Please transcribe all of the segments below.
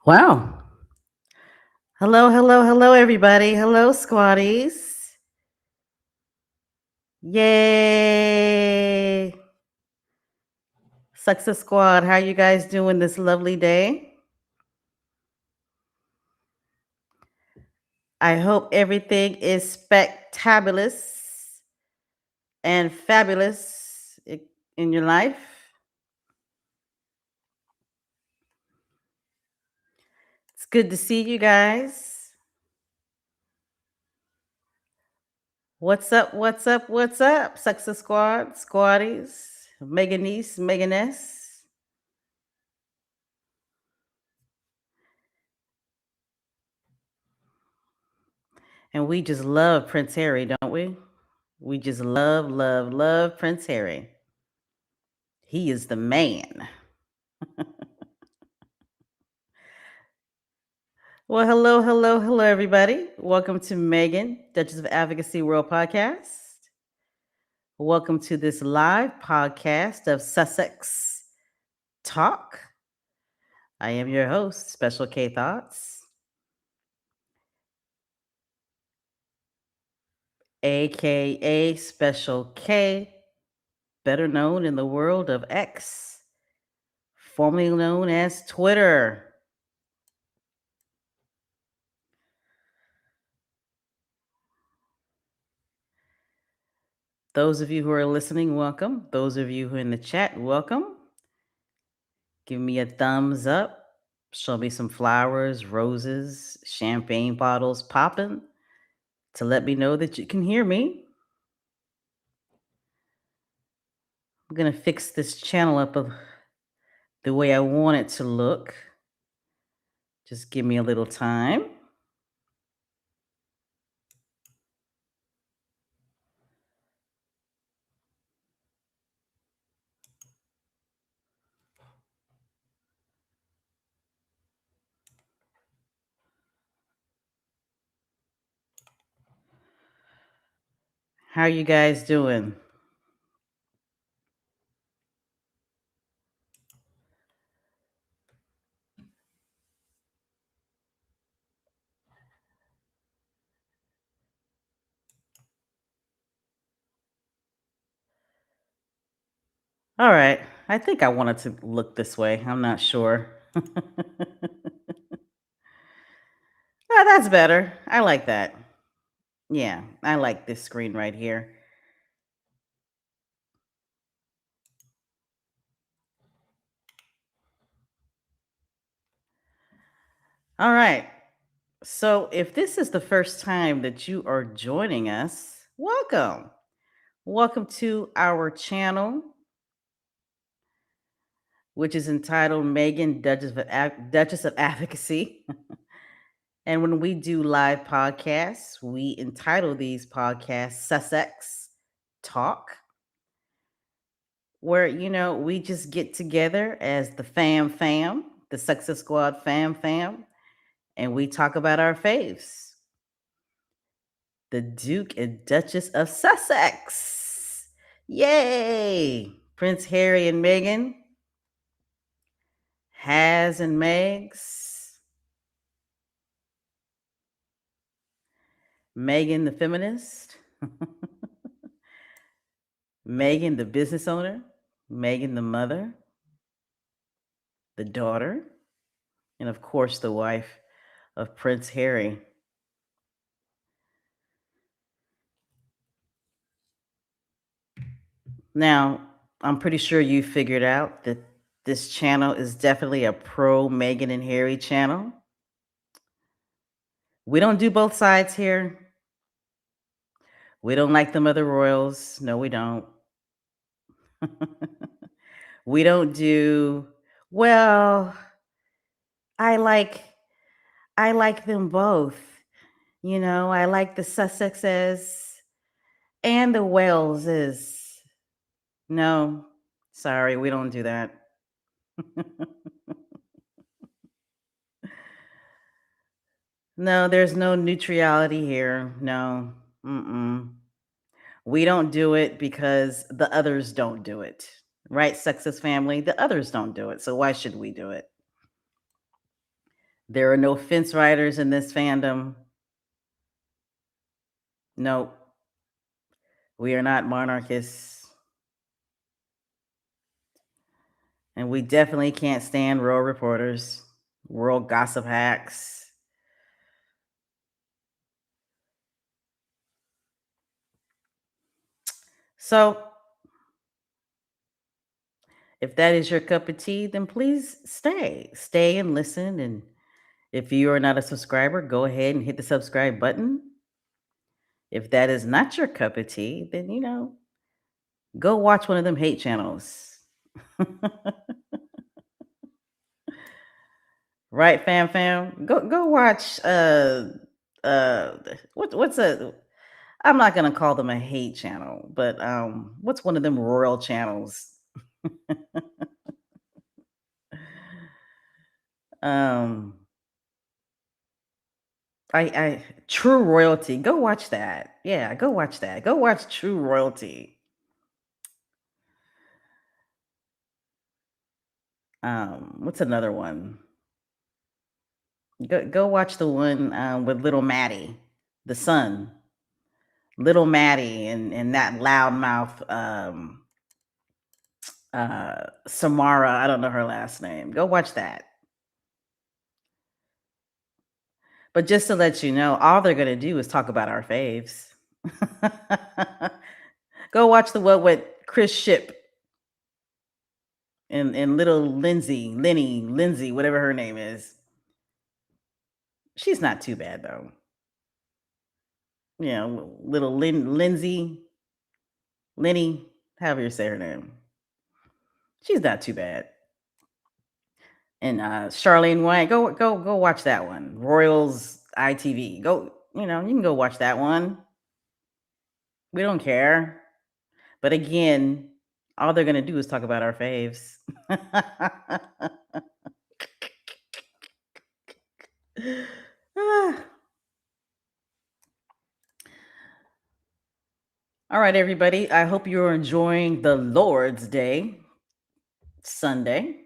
Wow. Hello, hello, hello, everybody. Hello, squaddies. Yay. Success Squad, how you guys doing this lovely day? I hope everything is spectabulous and fabulous in your life. It's good to see you guys. What's up? What's up? What's up? Success Squad, squaddies, Meganese, Meganess. And we just love Prince Harry, don't we? We just love, love, love Prince Harry. He is the man. Well, hello, hello, hello, everybody. Welcome to Megan, Duchess of Advocacy World Podcast. Welcome to this live podcast of Sussex Talk. I am your host, Special K Thoughts, aka Special K, better known in the world of X, formerly known as Twitter. Those of you who are listening, welcome. Those of you who are in the chat, welcome. Give me a thumbs up. Show me some flowers, roses, champagne bottles popping to let me know that you can hear me. I'm going to fix this channel up the way I want it to look. Just give me a little time. How are you guys doing? All right. I think I wanted to look this way. I'm not sure. Oh, that's better. I like that. Yeah, I like this screen right here. All right. So, if this is the first time that you are joining us, welcome. Welcome to our channel, which is entitled Megan, Duchess of Advocacy. And when we do live podcasts, we entitle these podcasts Sussex Talk, where, we just get together as the fam, the Success Squad fam, and we talk about our faves. The Duke and Duchess of Sussex. Yay! Prince Harry and Meghan. Has and Megs. Megan the feminist. Megan the business owner. Megan the mother. The daughter. And of course, the wife of Prince Harry. Now, I'm pretty sure you figured out that this channel is definitely a pro Meghan and Harry channel. We don't do both sides here. We don't like them other royals. No, we don't. We don't do, well, I like them both. I like the Sussexes and the Waleses. No, sorry, we don't do that. No, there's no neutrality here. No. Mm-mm. We don't do it because the others don't do it. Right, Success family? The others don't do it. So why should we do it? There are no fence riders in this fandom. Nope. We are not monarchists. And we definitely can't stand royal reporters, world gossip hacks. So, if that is your cup of tea, then please stay. Stay and listen. And if you are not a subscriber, go ahead and hit the subscribe button. If that is not your cup of tea, then, go watch one of them hate channels. Right, fam? Go watch uh what's a I'm not gonna call them a hate channel, but what's one of them royal channels? Um I True Royalty. Go watch that. Yeah, go watch that. Go watch True Royalty. What's another one? Go watch the one with little Maddie, the son. Little Maddie and that loudmouth Samara, I don't know her last name. Go watch that. But just to let you know, all they're gonna do is talk about our faves. Go watch the one with Chris Ship and little Lindsay, whatever her name is. She's not too bad though. Little Lindsay, Lenny, however you say her name. She's not too bad. And Charlene White, go watch that one. Royals ITV. Go, you can go watch that one. We don't care. But again, all they're gonna do is talk about our faves. All right, everybody. I hope you're enjoying the Lord's Day, Sunday.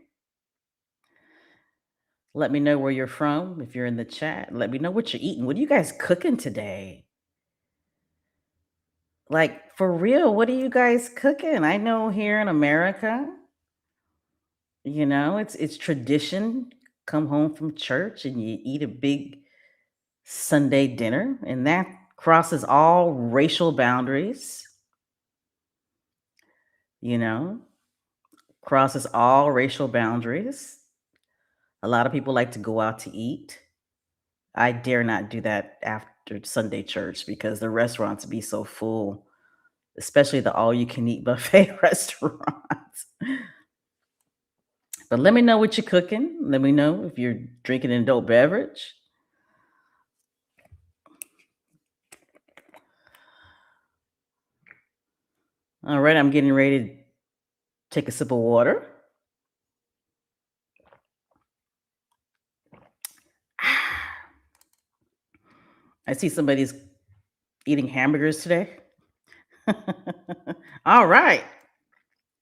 Let me know where you're from if you're in the chat. Let me know what you're eating. What are you guys cooking today? Like, for real, what are you guys cooking? I know here in America, it's tradition. Come home from church and you eat a big Sunday dinner, and that crosses all racial boundaries, you know, crosses all racial boundaries. A lot of people like to go out to eat. I dare not do that after Sunday church because the restaurants be so full, especially the all you can eat buffet restaurants. But let me know what you're cooking. Let me know if you're drinking an adult beverage. All right, I'm getting ready to take a sip of water. I see somebody's eating hamburgers today. All right.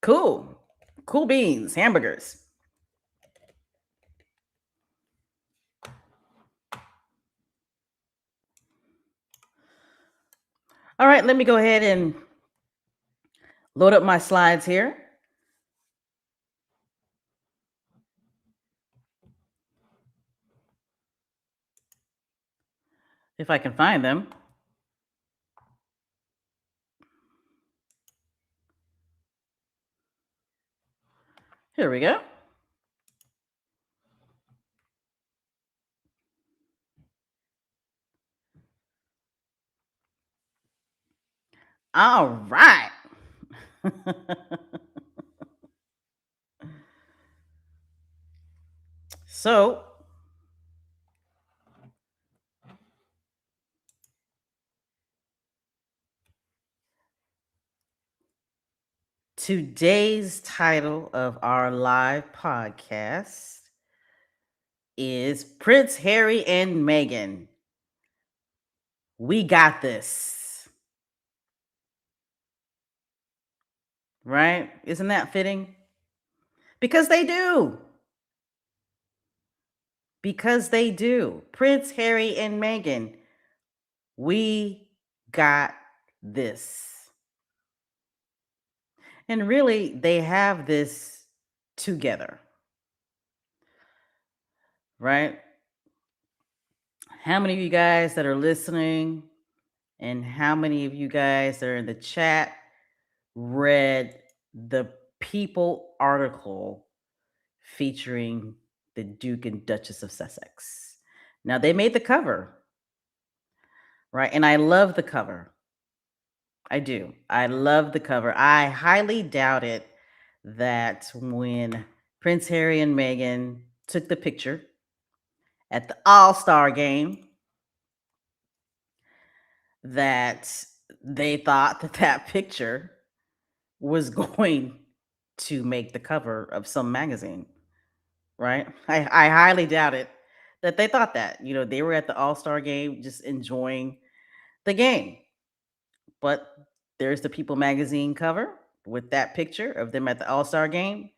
Cool. Cool beans, hamburgers. All right, let me go ahead and load up my slides here. If I can find them. Here we go. All right. So, today's title of our live podcast is Prince Harry and Meghan. We got this. Right? Isn't that fitting? Because they do. because they do. Prince Harry and Meghan, we got this. And really, they have this together, right? How many of you guys that are listening and how many of you guys that are in the chat read the People article featuring the Duke and Duchess of Sussex? Now, they made the cover, right? And I love the cover. I do. I love the cover. I highly doubt it that when Prince Harry and Meghan took the picture at the All-Star game, that they thought that that picture was going to make the cover of some magazine, right? I highly doubt it that they thought that. You know, they were at the All-Star game just enjoying the game. But there's the People magazine cover with that picture of them at the All-Star game.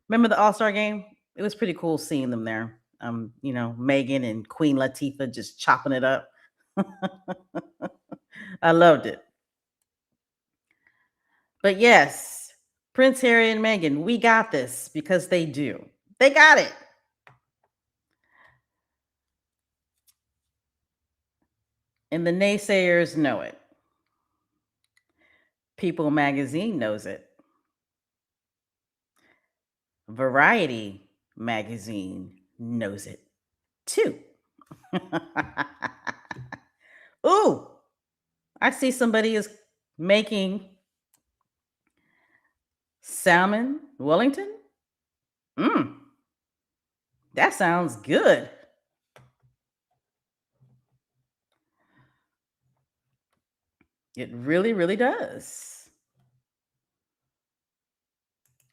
Remember the All-Star game? It was pretty cool seeing them there. Megan and Queen Latifah just chopping it up. I loved it. But yes, Prince Harry and Meghan, we got this because they do. They got it. And the naysayers know it. People magazine knows it. Variety magazine knows it too. Ooh, I see somebody is making salmon Wellington. Mmm, that sounds good. It really, really does.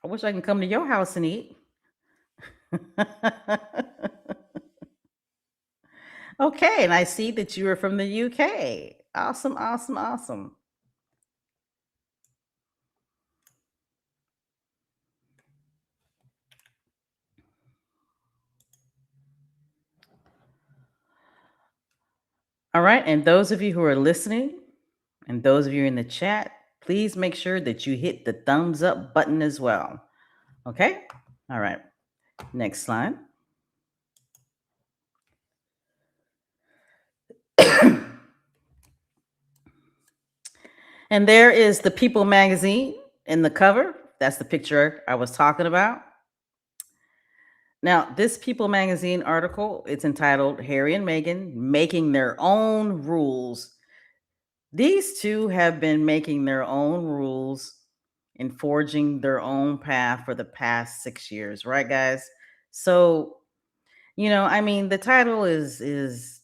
I wish I can come to your house and eat. Okay, and I see that you are from the UK. Awesome, awesome, awesome. All right, and those of you who are listening and those of you in the chat, please make sure that you hit the thumbs up button as well. Okay? All right. Next slide. And there is the People magazine in the cover. That's the picture I was talking about. Now, this People magazine article, it's entitled Harry and Meghan Making Their Own Rules. These two have been making their own rules and forging their own path for the past 6 years, right guys? So, I mean, the title is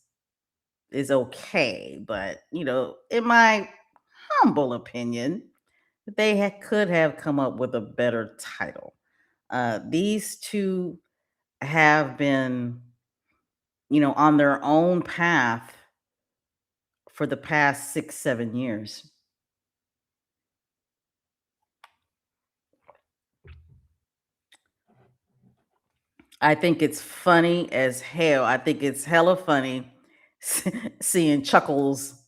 okay, but in my humble opinion, they could have come up with a better title. These two have been, on their own path for the past 6, 7 years. I think it's funny as hell. I think it's hella funny seeing Chuckles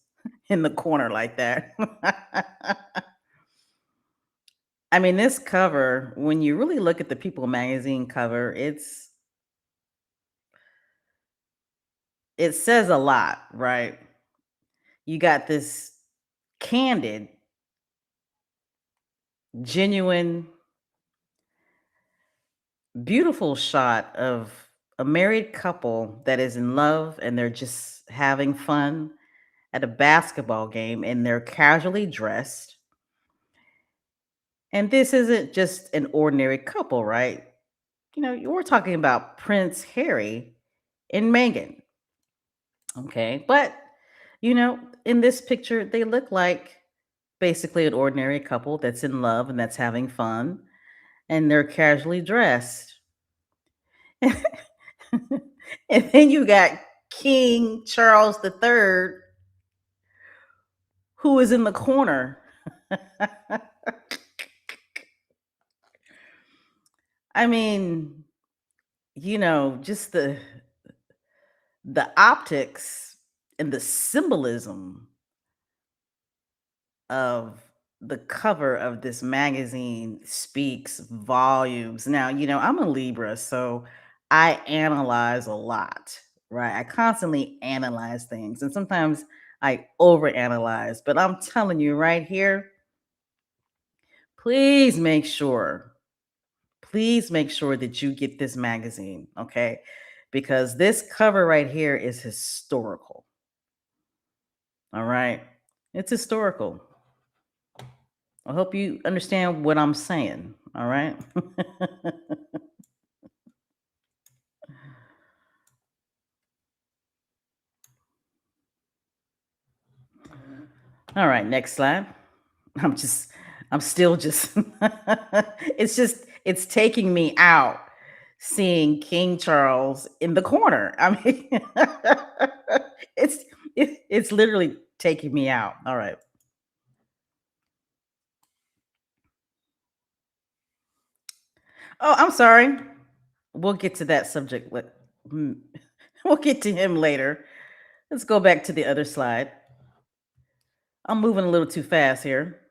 in the corner like that. I mean, this cover, when you really look at the People magazine cover, it says a lot, right? You got this candid, genuine, beautiful shot of a married couple that is in love and they're just having fun at a basketball game and they're casually dressed. And this isn't just an ordinary couple, right? We're talking about Prince Harry and Meghan. Okay. But, in this picture, they look like basically an ordinary couple that's in love and that's having fun and they're casually dressed. And then you got King Charles III, who is in the corner. I mean, just The optics and the symbolism of the cover of this magazine speaks volumes. Now, I'm a Libra, so I analyze a lot, right? I constantly analyze things, and sometimes I overanalyze, but I'm telling you right here, please make sure, please make sure that you get this magazine, okay? Because this cover right here is historical, all right? It's historical. I hope you understand what I'm saying. All right. All right. Next slide. I'm just, I'm still just, it's taking me out seeing King Charles in the corner. I mean, it's, it's literally taking me out. All right. Oh, I'm sorry. We'll get to that subject. Hmm, we'll get to him later. Let's go back to the other slide. I'm moving a little too fast here.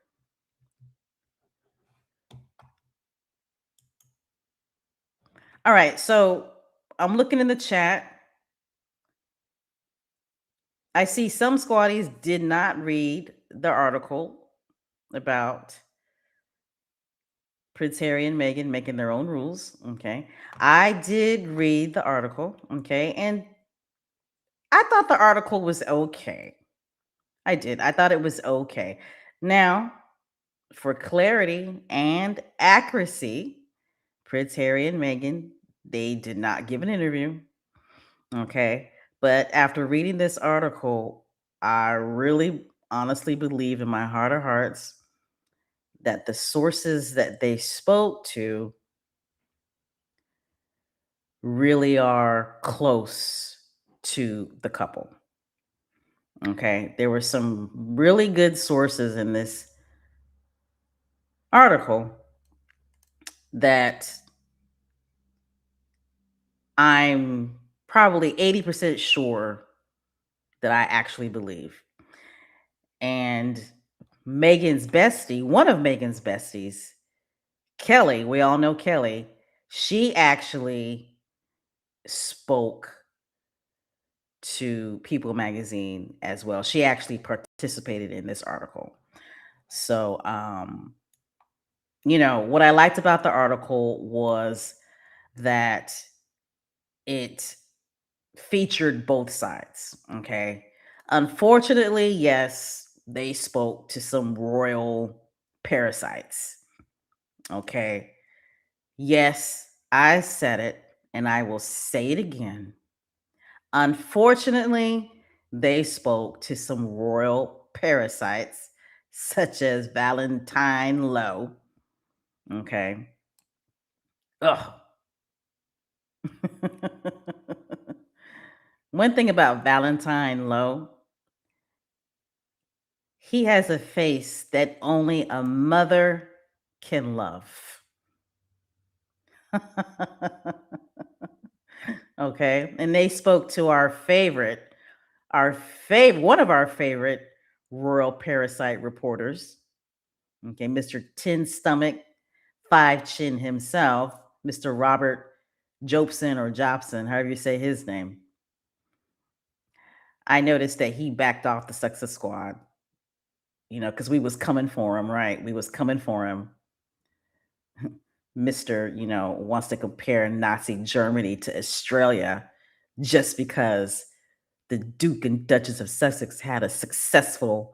All right, so I'm looking in the chat. I see some squaddies did not read the article about Prince Harry and Meghan making their own rules. Okay. I did read the article. Okay. And I thought the article was okay. I did. I thought it was okay. Now, for clarity and accuracy, Prince Harry and Meghan, they did not give an interview. Okay. But after reading this article, I really honestly believe in my heart of hearts that the sources that they spoke to really are close to the couple. Okay. There were some really good sources in this article that I'm probably 80% sure that I actually believe. And Megan's bestie, one of Megan's besties, Kelly, we all know Kelly, she actually spoke to People magazine as well. She actually participated in this article. So, what I liked about the article was that it featured both sides. Okay. Unfortunately, yes, they spoke to some royal parasites. Okay. Yes, I said it and I will say it again. Unfortunately, they spoke to some royal parasites such as Valentine Lowe. Okay. Ugh. One thing about Valentine Lowe, he has a face that only a mother can love. Okay. And they spoke to one of our favorite royal parasite reporters. Okay. Mr. Tin Stomach, Five Chin himself, Mr. Robert Jobson or Jobson, however you say his name. I noticed that he backed off the Sussex Squad, because we was coming for him, right? We was coming for him. Mr. Wants to compare Nazi Germany to Australia just because the Duke and Duchess of Sussex had a successful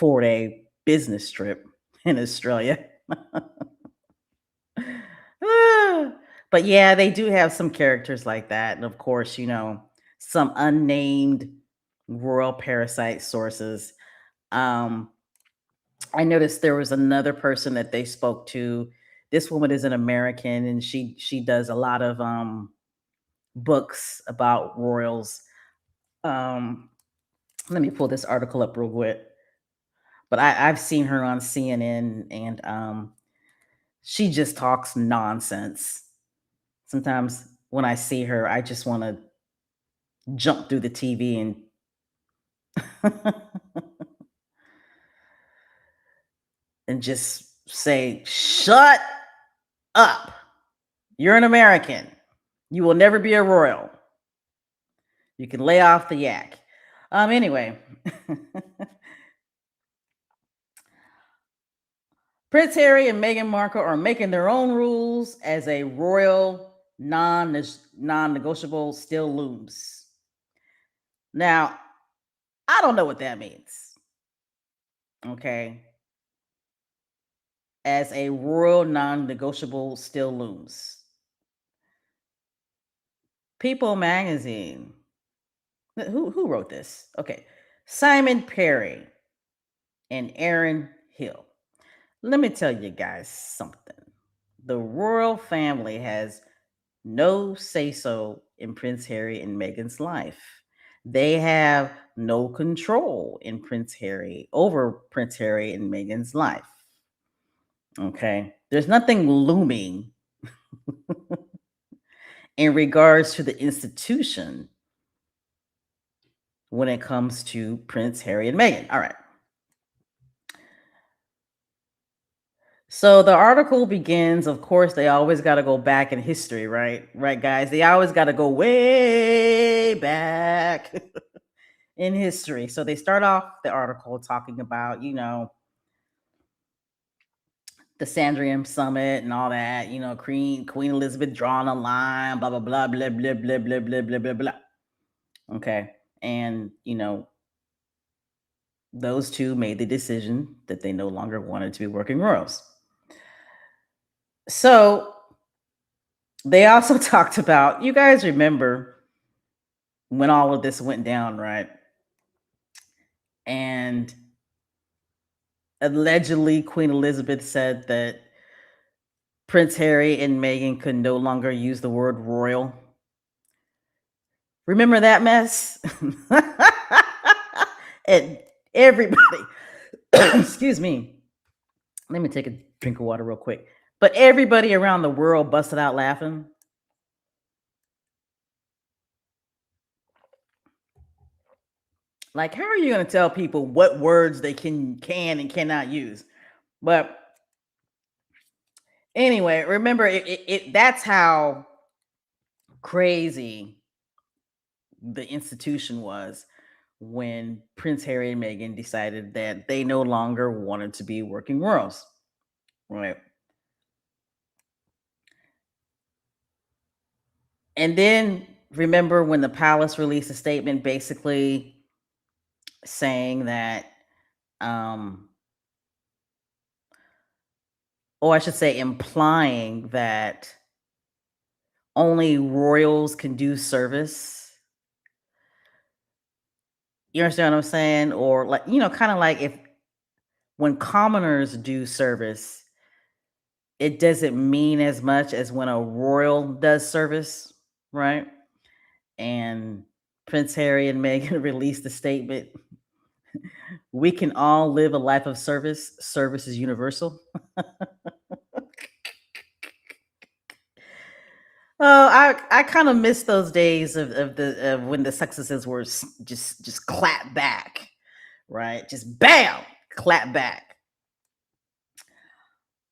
4-day business trip in Australia. Ah, but yeah, they do have some characters like that. And of course, some unnamed royal parasite sources. Um, I noticed there was another person that they spoke to. This woman is an American and she does a lot of books about royals. Um, Let me pull this article up real quick. But I've seen her on CNN and she just talks nonsense. Sometimes when I see her, I just want to jump through the TV and and just say, "Shut up. You're an American. You will never be a royal. You can lay off the yak." Anyway, Prince Harry and Meghan Markle are making their own rules as a royal non-negotiable still looms. Now, I don't know what that means. Okay. As a royal non-negotiable still looms. People magazine. Who wrote this? Okay. Simon Perry and Aaron Hill. Let me tell you guys something. The royal family has no say so in Prince Harry and Meghan's life. They have no control in over Prince Harry and Meghan's life. Okay. There's nothing looming in regards to the institution when it comes to Prince Harry and Meghan. All right. So the article begins, of course, they always got to go back in history, right? Right, guys? They always got to go way back in history. So they start off the article talking about, the Sandringham Summit and all that, Queen Elizabeth drawing a line, blah, blah, blah, blah, blah, blah, blah, blah, blah, blah, blah. Okay. And, those two made the decision that they no longer wanted to be working royals. So they also talked about, you guys remember when all of this went down, right? And allegedly, Queen Elizabeth said that Prince Harry and Meghan could no longer use the word royal. Remember that mess? And everybody, excuse me, let me take a drink of water real quick. But everybody around the world busted out laughing. Like, how are you going to tell people what words they can and cannot use? But anyway, remember, that's how crazy the institution was when Prince Harry and Meghan decided that they no longer wanted to be working royals. Right. And then remember when the palace released a statement basically saying that, or I should say, implying that only royals can do service. You understand what I'm saying? Or like, kind of like if when commoners do service, it doesn't mean as much as when a royal does service, right? And Prince Harry and Meghan released a statement. We can all live a life of service. Service is universal. Oh, I kind of miss those days of when the successes were just clap back, right? Just bam, clap back.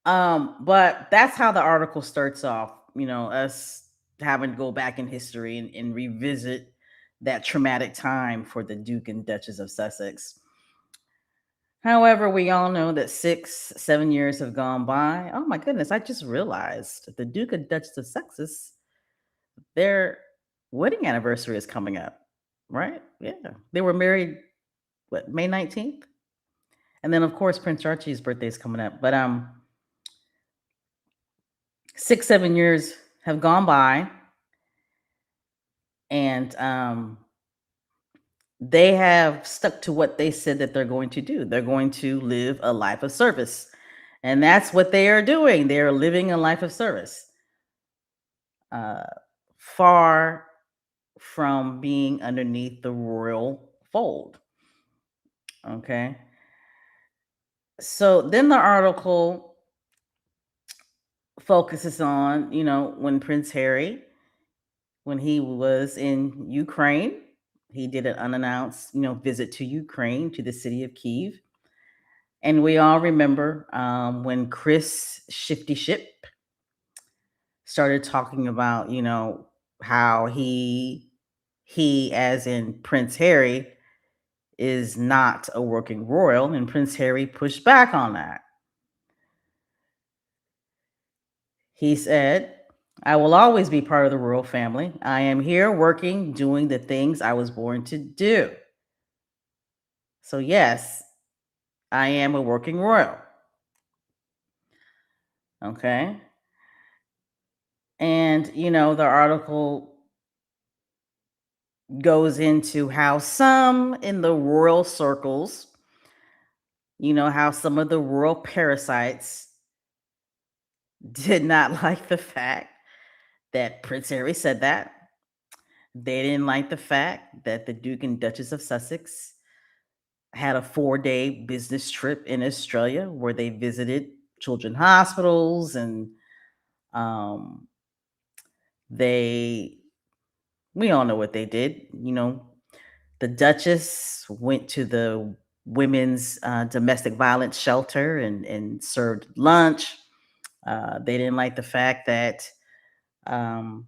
But that's how the article starts off. Us having to go back in history and revisit that traumatic time for the Duke and Duchess of Sussex. However, we all know that 7 years have gone by. Oh my goodness, I just realized the Duke and Duchess of Sussex, their wedding anniversary is coming up, right? Yeah. They were married, what, May 19th? And then of course Prince Archie's birthday is coming up. But 7 years have gone by, and they have stuck to what they said that they're going to do. They're going to live a life of service. And that's what they are doing. They are living a life of service. Far from being underneath the royal fold. Okay. So then the article focuses on, when Prince Harry when he was in Ukraine. He did an unannounced, visit to Ukraine, to the city of Kiev. And we all remember when Chris Shifty Ship started talking about, how he, as in Prince Harry, is not a working royal, and Prince Harry pushed back on that. He said, I will always be part of the royal family. I am here working, doing the things I was born to do. So, yes, I am a working royal. Okay. And, the article goes into how some in the royal circles, how some of the royal parasites did not like the fact that Prince Harry said that. They didn't like the fact that the Duke and Duchess of Sussex had a 4-day business trip in Australia where they visited children's hospitals, and um, they, we all know what they did. The Duchess went to the women's domestic violence shelter and served lunch. They didn't like the fact that um,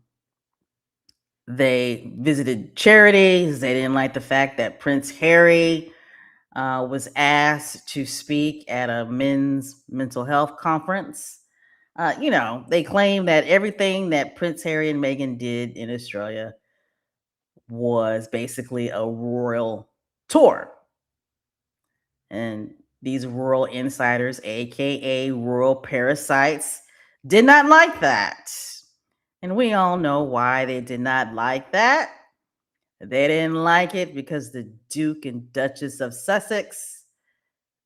they visited charities. They didn't like the fact that Prince Harry was asked to speak at a men's mental health conference. They claim that everything that Prince Harry and Meghan did in Australia was basically a royal tour. And these royal insiders, aka royal parasites, did not like that. And we all know why they did not like that. They didn't like it because the Duke and Duchess of Sussex,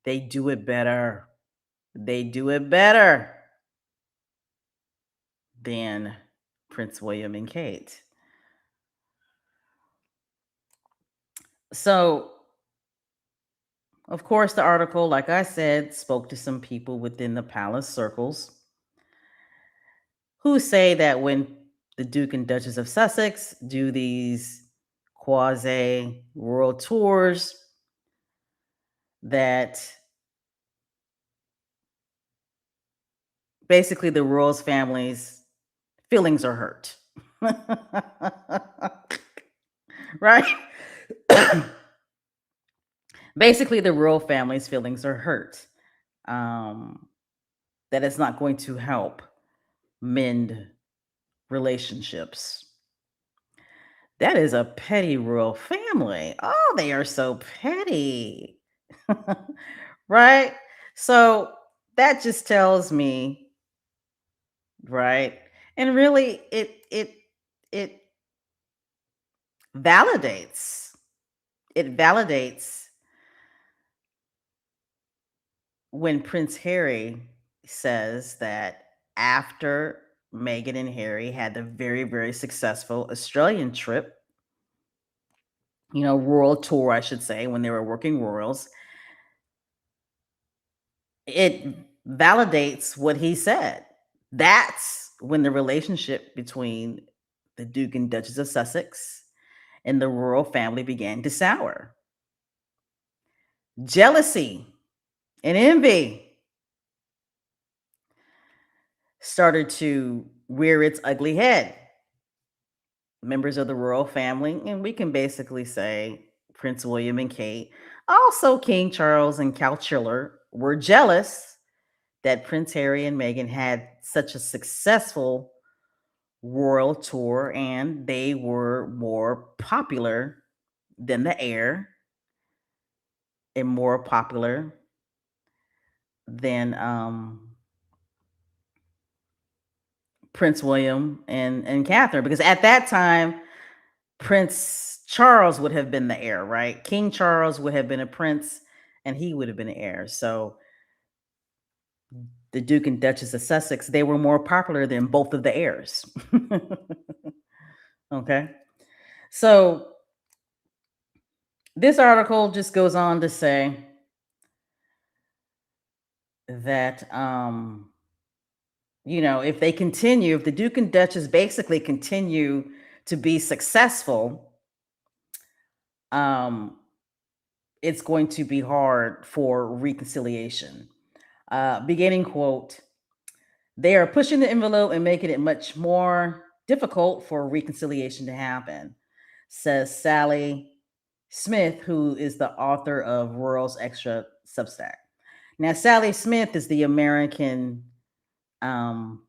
they do it better. They do it better than Prince William and Kate. So, of course, the article, like I said, spoke to some people within the palace circles who say that when the Duke and Duchess of Sussex do these quasi world tours, that basically the royals' families' feelings are hurt. Right? Basically, the royal family's feelings are hurt. Um, that it's not going to help mend relationships. That is a petty royal family. Oh, they are so petty. Right? So that just tells me, right? And really it validates. It validates when Prince Harry says that after Meghan and Harry had the very, very successful Australian trip, royal tour, I should say, when they were working royals, it validates what he said. That's when the relationship between the Duke and Duchess of Sussex and the royal family began to sour. Jealousy and envy started to rear its ugly head. Members of the royal family, and we can basically say Prince William and Kate, also King Charles and Couchiller, were jealous that Prince Harry and Meghan had such a successful royal tour and they were more popular than the heir and more popular than Prince William and Catherine, because at that time Prince Charles would have been the heir, right? King Charles would have been a prince and he would have been an heir. So the Duke and Duchess of Sussex, they were more popular than both of the heirs. Okay. So this article just goes on to say that if they continue, if the Duke and Duchess basically continue to be successful, um, it's going to be hard for reconciliation. Beginning quote: They are pushing the envelope and making it much more difficult for reconciliation to happen, says Sally Smith, who is the author of Royals Extra Substack. Now, Sally Smith is the American um,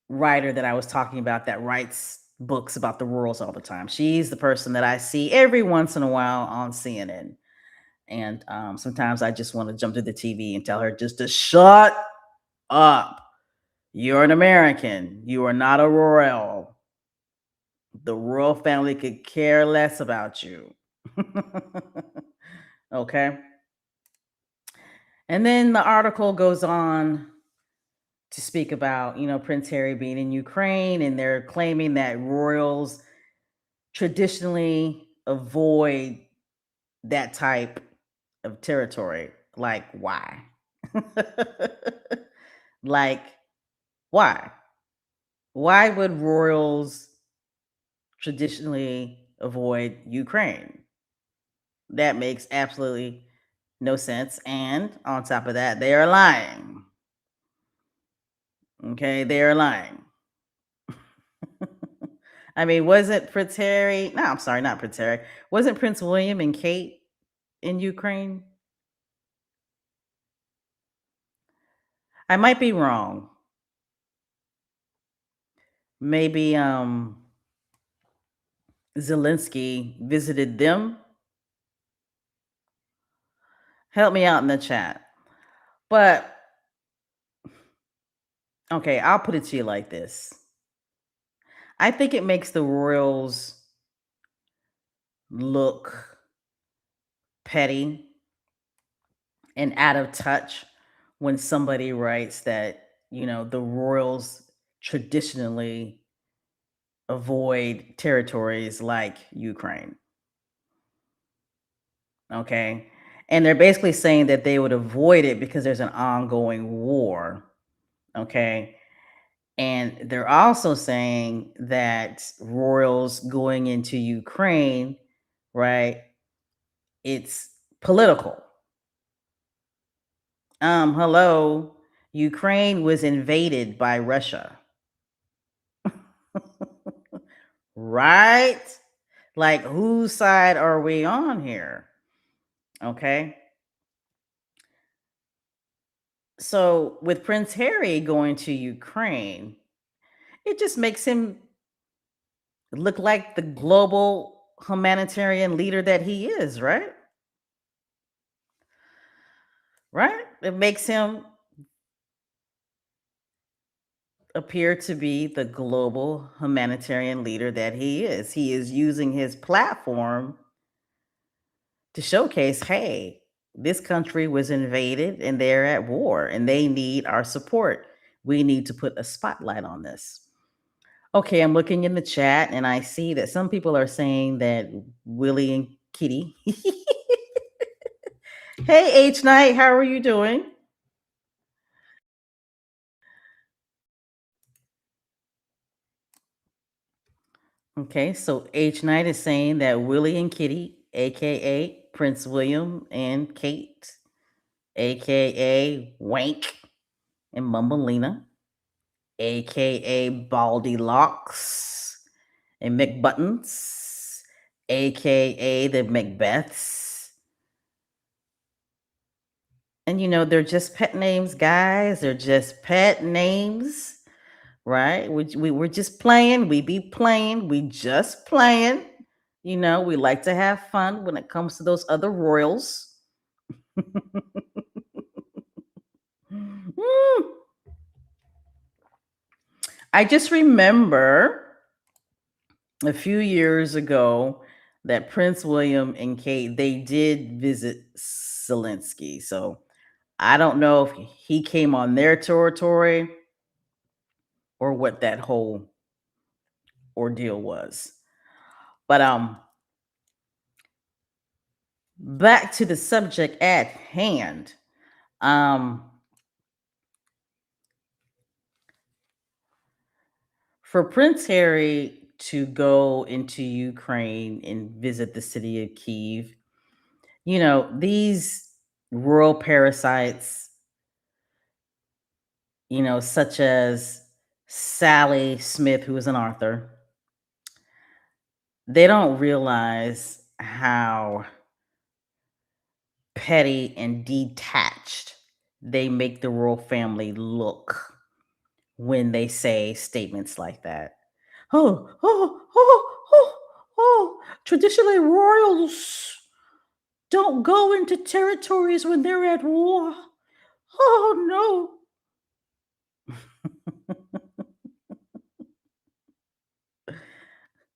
writer that I was talking about that writes books about the Royals all the time. She's the person that I see every once in a while on CNN. And sometimes I just want to jump to the TV and tell her just to shut up. You're an American. You are not a royal. The royal family could care less about you. Okay. And then the article goes on to speak about, Prince Harry being in Ukraine, and they're claiming that royals traditionally avoid that type of territory. Like, why? Like, why? Why would royals traditionally avoid Ukraine? That makes absolutely no sense. And on top of that, they are lying. Okay, they are lying. I mean, wasn't Prince Harry? No, I'm sorry, not Prince Harry. Wasn't Prince William and Kate in Ukraine? I might be wrong. Maybe Zelensky visited them. Help me out in the chat. But okay, I'll put it to you like this. I think it makes the royals look petty and out of touch when somebody writes that, the royals traditionally avoid territories like Ukraine. Okay. And they're basically saying that they would avoid it because there's an ongoing war. Okay. And they're also saying that royals going into Ukraine, right? It's political. Hello. Ukraine was invaded by Russia. Right? Like, whose side are we on here? Okay. So, with Prince Harry going to Ukraine, it just makes him look like the global humanitarian leader that he is, right? Right? It makes him appear to be the global humanitarian leader that he is. He is using his platform to showcase, hey, this country was invaded and they're at war and they need our support. We need to put a spotlight on this. Okay, I'm looking in the chat and I see that some people are saying that Willie and Kitty. Hey, H Night, how are you doing? Okay, so H Night is saying that Willie and Kitty, aka Prince William and Kate, aka Wank and Mumbelina, aka Baldy Locks and McButtons, aka the Macbeths. And they're just pet names, guys. They're just pet names, right? We're just playing. We be playing. We just playing. We like to have fun when it comes to those other royals. Mm. I just remember a few years ago that Prince William and Kate, they did visit Zelensky. So I don't know if he came on their territory or what that whole ordeal was. But back to the subject at hand. Um For Prince Harry to go into Ukraine and visit the city of Kyiv, these royal parasites, such as Sally Smith, who is an author, they don't realize how petty and detached they make the royal family look when they say statements like that. Oh, traditionally royals don't go into territories when they're at war. Oh no.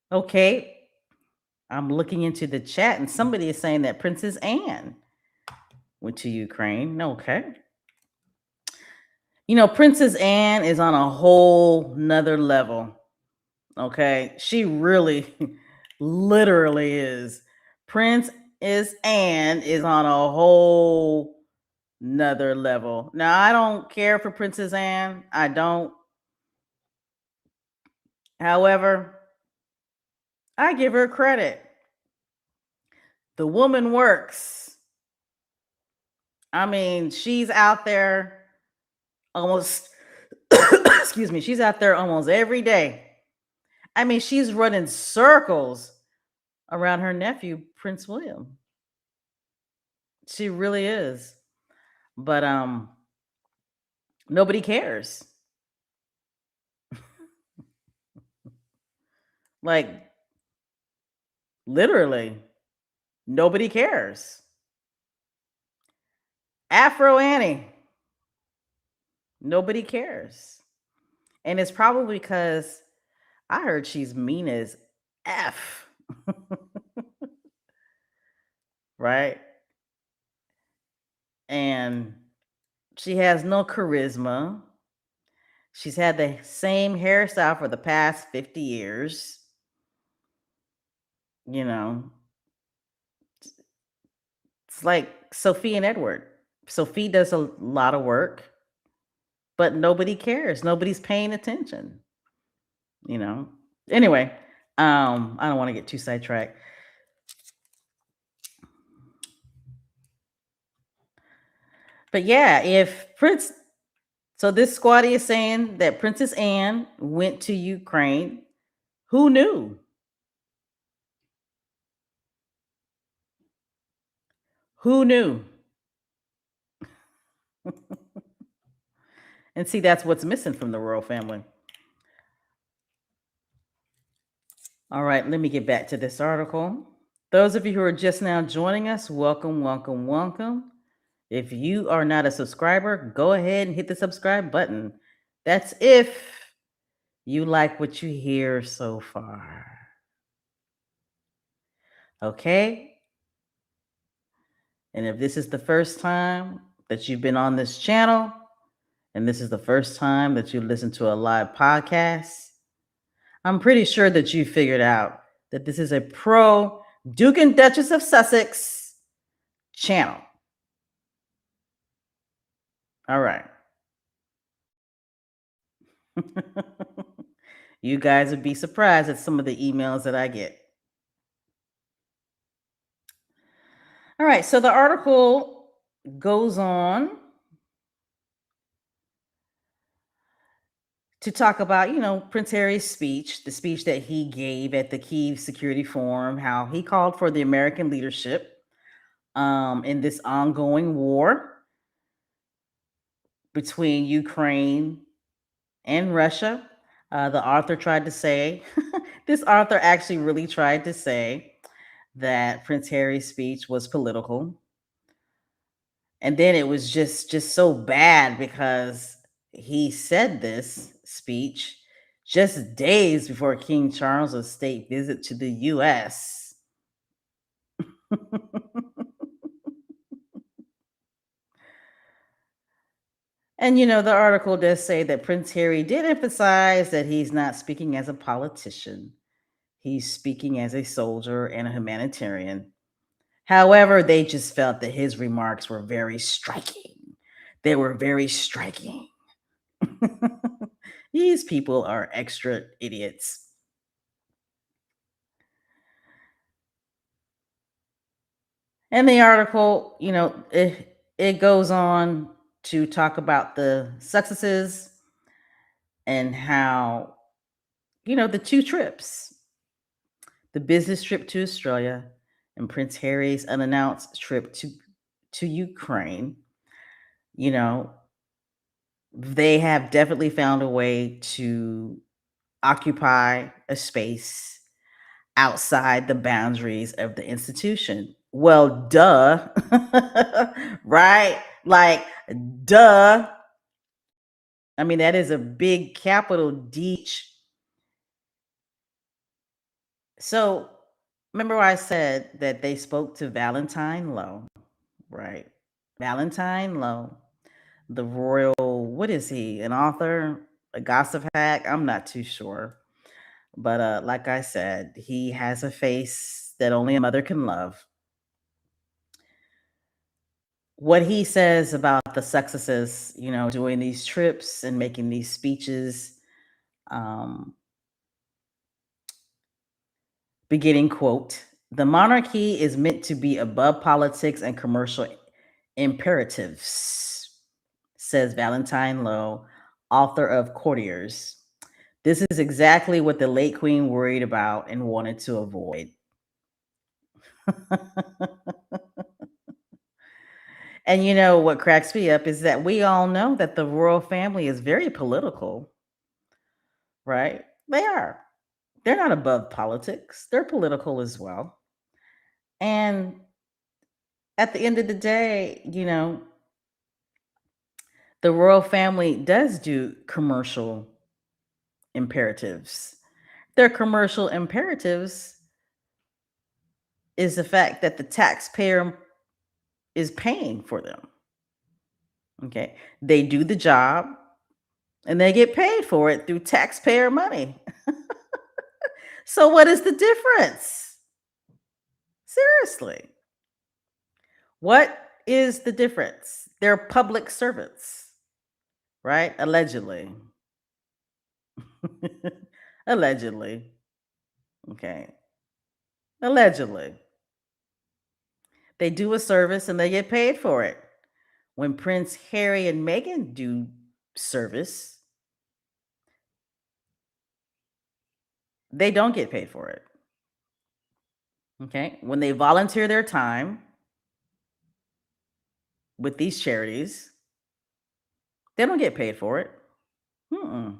Okay. I'm looking into the chat and somebody is saying that Princess Anne went to Ukraine. Okay. Princess Anne is on a whole nother level. Okay. She really, literally is. Princess Anne is on a whole nother level. Now, I don't care for Princess Anne. I don't. However, I give her credit. The woman works. I mean, she's out there almost, excuse me, she's out there almost every day. I mean, she's running circles around her nephew, Prince William. She really is. But nobody cares. Like, literally, nobody cares. Afro Annie, nobody cares. And it's probably because I heard she's mean as F. Right? And she has no charisma. She's had the same hairstyle for the past 50 years. You know, it's like Sophie and Edward. Sophie does a lot of work, but nobody cares. Nobody's paying attention. You know. Anyway, I don't want to get too sidetracked. But yeah, so this squatty is saying that Princess Anne went to Ukraine. Who knew? Who knew? And see, that's what's missing from the royal family. All right, let me get back to this article. Those of you who are just now joining us, welcome, welcome, welcome. If you are not a subscriber, go ahead and hit the subscribe button. That's if you like what you hear so far. Okay? And if this is the first time that you've been on this channel, and this is the first time that you listen to a live podcast, I'm pretty sure that you figured out that this is a pro Duke and Duchess of Sussex channel. All right. You guys would be surprised at some of the emails that I get. All right, so the article goes on to talk about, Prince Harry's speech, the speech that he gave at the Kyiv Security Forum, how he called for the American leadership in this ongoing war between Ukraine and Russia. The author tried to say, this author actually really tried to say that Prince Harry's speech was political. And then it was just so bad because he said this speech just days before King Charles's state visit to the US. And the article does say that Prince Harry did emphasize that he's not speaking as a politician. He's speaking as a soldier and a humanitarian. However, they just felt that his remarks were very striking. They were very striking. These people are extra idiots. And the article, it goes on to talk about the successes and how, the two trips, the business trip to Australia and Prince Harry's unannounced trip to Ukraine, you know, they have definitely found a way to occupy a space outside the boundaries of the institution. Well, duh. Right? Like, duh. I mean, that is a big capital D. So, remember I said that they spoke to Valentine Lowe, right? Valentine Lowe, the royal, what is he? An author? A gossip hack? I'm not too sure. But like I said, he has a face that only a mother can love. What he says about the successes, doing these trips and making these speeches, um, beginning quote, the monarchy is meant to be above politics and commercial imperatives, says Valentine Lowe, author of Courtiers. This is exactly what the late queen worried about and wanted to avoid. And what cracks me up is that we all know that the royal family is very political, right? They are. They're not above politics. They're political as well. And at the end of the day, the royal family does do commercial imperatives. Their commercial imperatives is the fact that the taxpayer is paying for them. Okay. They do the job and they get paid for it through taxpayer money. So, what is the difference? Seriously. What is the difference? They're public servants, right? Allegedly. Allegedly. Okay. Allegedly. They do a service and they get paid for it. When Prince Harry and Meghan do service, they don't get paid for it. Okay. When they volunteer their time with these charities, they don't get paid for it. Mm-mm.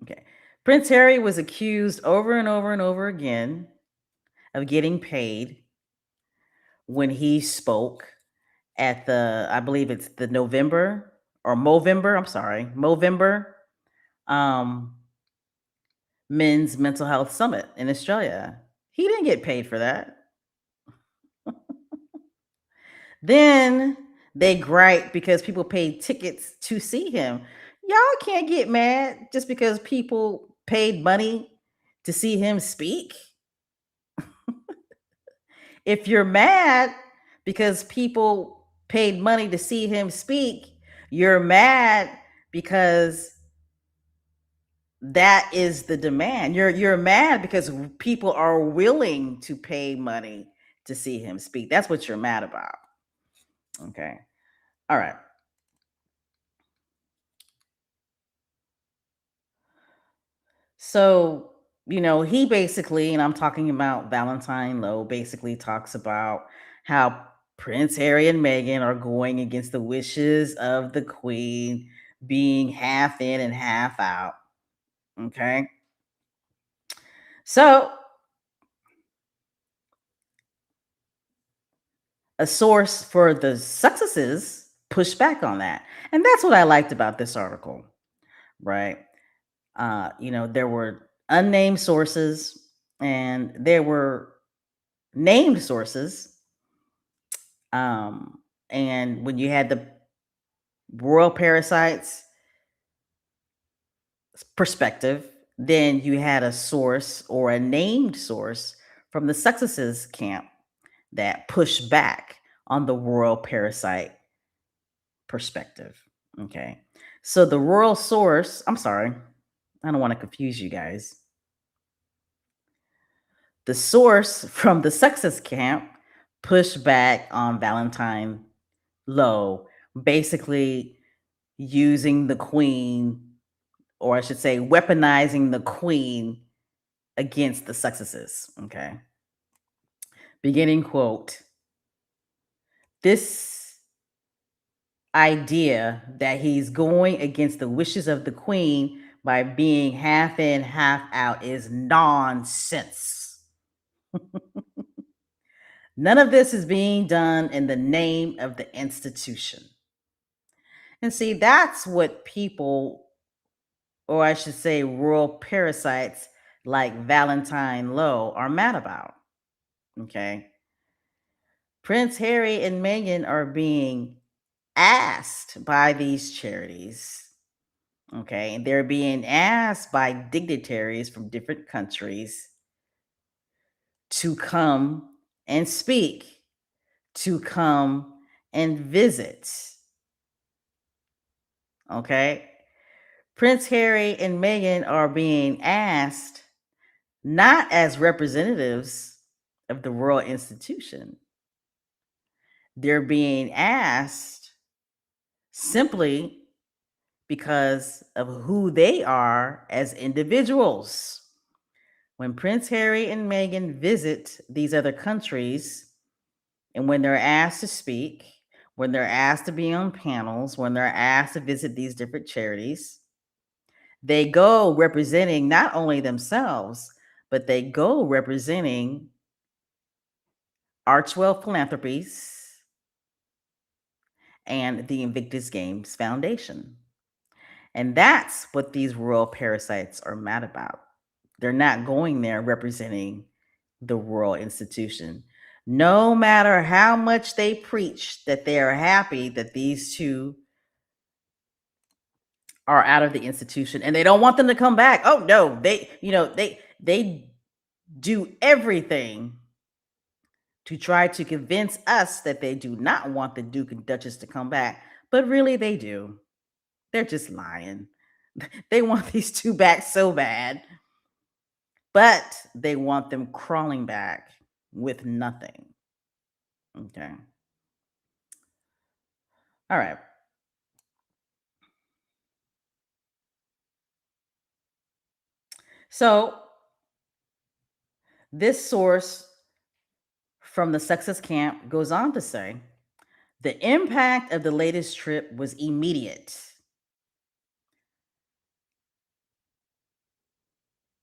Okay. Prince Harry was accused over and over and over again of getting paid when he spoke at I believe it's the November or Movember, I'm sorry, Movember um, Men's Mental Health Summit in Australia. He didn't get paid for that. Then they gripe because people paid tickets to see him. Y'all can't get mad just because people paid money to see him speak. If you're mad because people paid money to see him speak, you're mad because that is the demand. You're mad because people are willing to pay money to see him speak. That's what you're mad about. Okay. All right. So, he basically, and I'm talking about Valentine Lowe, basically talks about how Prince Harry and Meghan are going against the wishes of the Queen, being half in and half out. Okay. So, a source for the successes pushed back on that. And that's what I liked about this article, right? There were unnamed sources and there were named sources. And when you had the royal parasites perspective, then you had a source or a named source from the successes camp that pushed back on the royal parasite perspective. Okay. So the royal source, I'm sorry, I don't want to confuse you guys. The source from the Sussex camp pushed back on Valentine Low, basically using the queen, or I should say, weaponizing the queen against the Sussexes. Okay. Beginning quote: This idea that he's going against the wishes of the queen by being half in, half out is nonsense. None of this is being done in the name of the institution. And see, that's what people, or I should say, royal parasites like Valentine Low are mad about. Okay. Prince Harry and Meghan are being asked by these charities. Okay. And they're being asked by dignitaries from different countries to come and speak, to come and visit. Okay. Prince Harry and Meghan are being asked not as representatives of the royal institution. They're being asked simply because of who they are as individuals. When Prince Harry and Meghan visit these other countries, and when they're asked to speak, when they're asked to be on panels, when they're asked to visit these different charities, they go representing not only themselves, but they go representing Archwell Philanthropies and the Invictus Games Foundation. And that's what these royal parasites are mad about. They're not going there representing the royal institution. No matter how much they preach that they are happy that these two are out of the institution and they don't want them to come back. Oh no, they do everything to try to convince us that they do not want the Duke and Duchess to come back, but really they do. They're just lying. They want these two back so bad, but they want them crawling back with nothing. Okay. All right. So this source from the Sussex camp goes on to say the impact of the latest trip was immediate,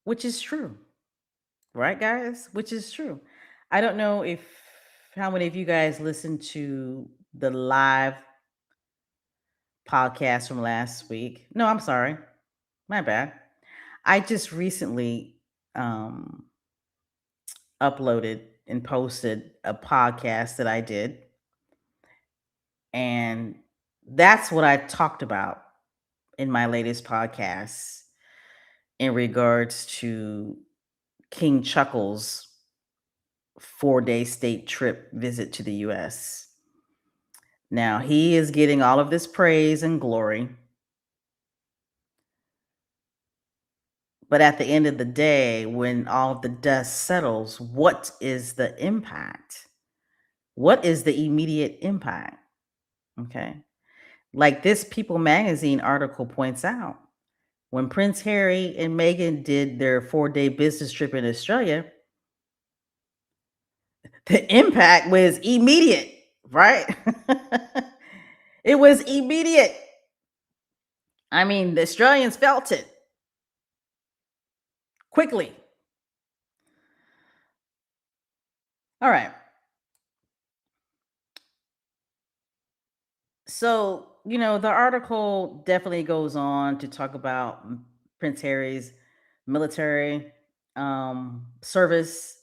which is true. Right, guys? Which is true. I don't know if how many of you guys listened to the live podcast from last week. No, I'm sorry. My bad. I just recently um uploaded and posted a podcast that I did, and that's what I talked about in my latest podcast in regards to King Chuckles' 4-day state trip visit to the US. Now, he is getting all of this praise and glory. But at the end of the day, when all the dust settles, what is the impact? What is the immediate impact? Okay. Like this People magazine article points out, when Prince Harry and Meghan did their 4-day business trip in Australia, the impact was immediate, right? It was immediate. I mean, the Australians felt it quickly. All right. So, the article definitely goes on to talk about Prince Harry's military service,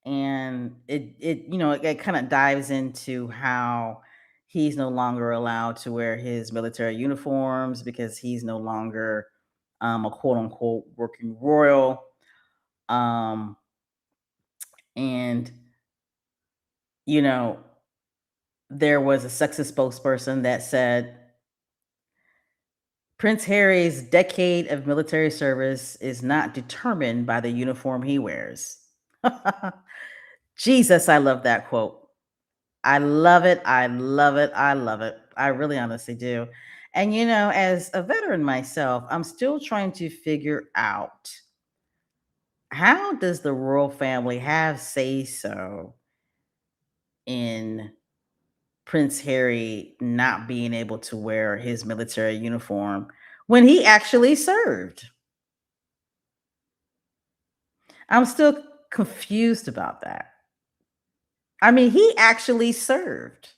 and it kind of dives into how he's no longer allowed to wear his military uniforms because he's no longer a quote unquote working royal. Um, and you know, there was a sexist spokesperson that said Prince Harry's decade of military service is not determined by the uniform he wears. Jesus, I love that quote. I love it. I love it. I love it. I really honestly do. And as a veteran myself, I'm still trying to figure out, how does the royal family have say so in Prince Harry not being able to wear his military uniform when he actually served? I'm still confused about that. I mean, he actually served,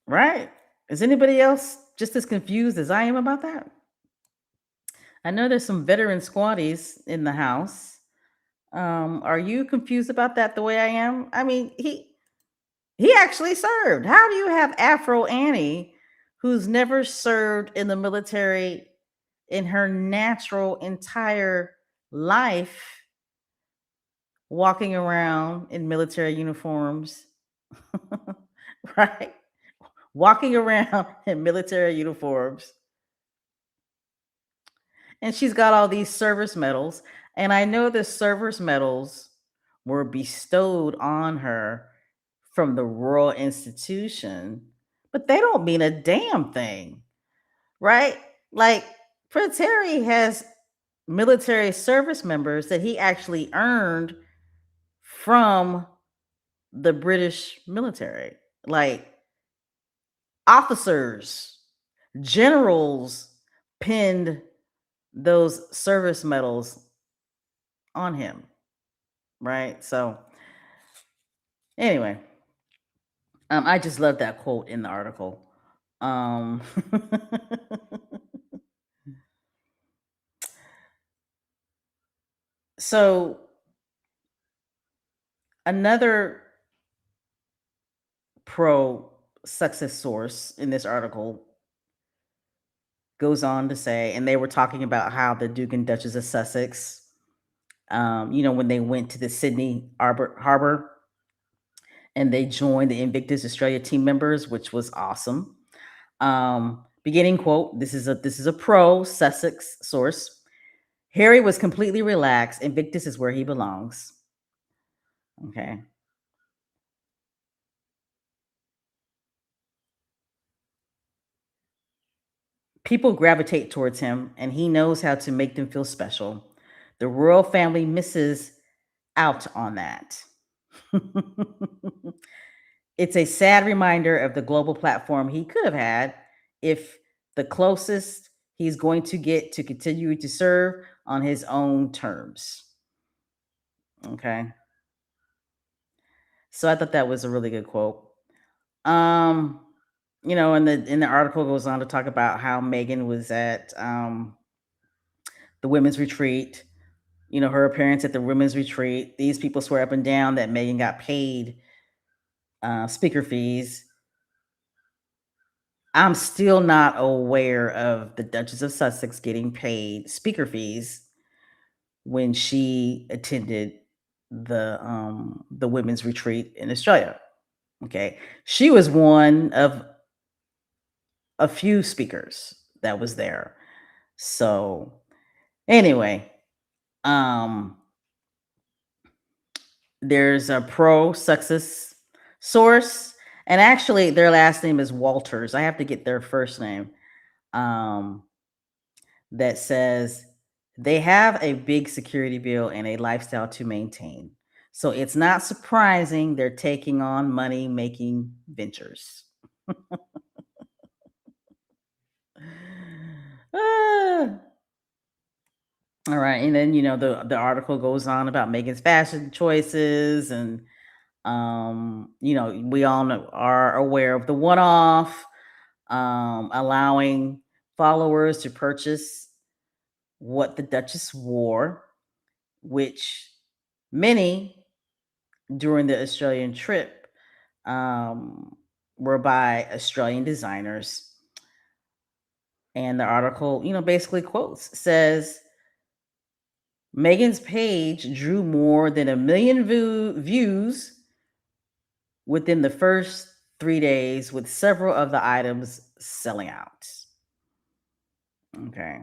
right? Is anybody else just as confused as I am about that? I know there's some veteran squatties in the house. Are you confused about that the way I am? I mean, he actually served. How do you have Afro Annie, who's never served in the military in her natural entire life, walking around in military uniforms, right? Walking around in military uniforms. And she's got all these service medals. And I know the service medals were bestowed on her from the royal institution, but they don't mean a damn thing, right? Like, Prince Harry has military service members that he actually earned from the British military. Like, officers, generals pinned those service medals on him, right? So, anyway, I just love that quote in the article. Um, so, another pro success source in this article goes on to say, and they were talking about how the Duke and Duchess of Sussex, when they went to the Sydney Harbor and they joined the Invictus Australia team members, which was awesome. Beginning quote: This is a pro Sussex source. Harry was completely relaxed. Invictus is where he belongs. Okay. People gravitate towards him, and he knows how to make them feel special. The royal family misses out on that. It's a sad reminder of the global platform he could have had if the closest he's going to get to continue to serve on his own terms. Okay. So I thought that was a really good quote. Um, and the article goes on to talk about how Meghan was at the women's retreat. Her appearance at the women's retreat. These people swear up and down that Meghan got paid speaker fees. I'm still not aware of the Duchess of Sussex getting paid speaker fees when she attended the women's retreat in Australia. Okay. She was one of a few speakers that was there. So anyway, um there's a pro success source, and actually their last name is Walters. I have to get their first name. Um that says they have a big security bill and a lifestyle to maintain. So it's not surprising they're taking on money making ventures. Ah. All right. And then, the article goes on about Megan's fashion choices, and we all are aware of the one-off, allowing followers to purchase what the Duchess wore, which many during the Australian trip um, were by Australian designers. And the article, basically quotes, says Megan's page drew more than 1 million views within the first 3 days, with several of the items selling out. Okay.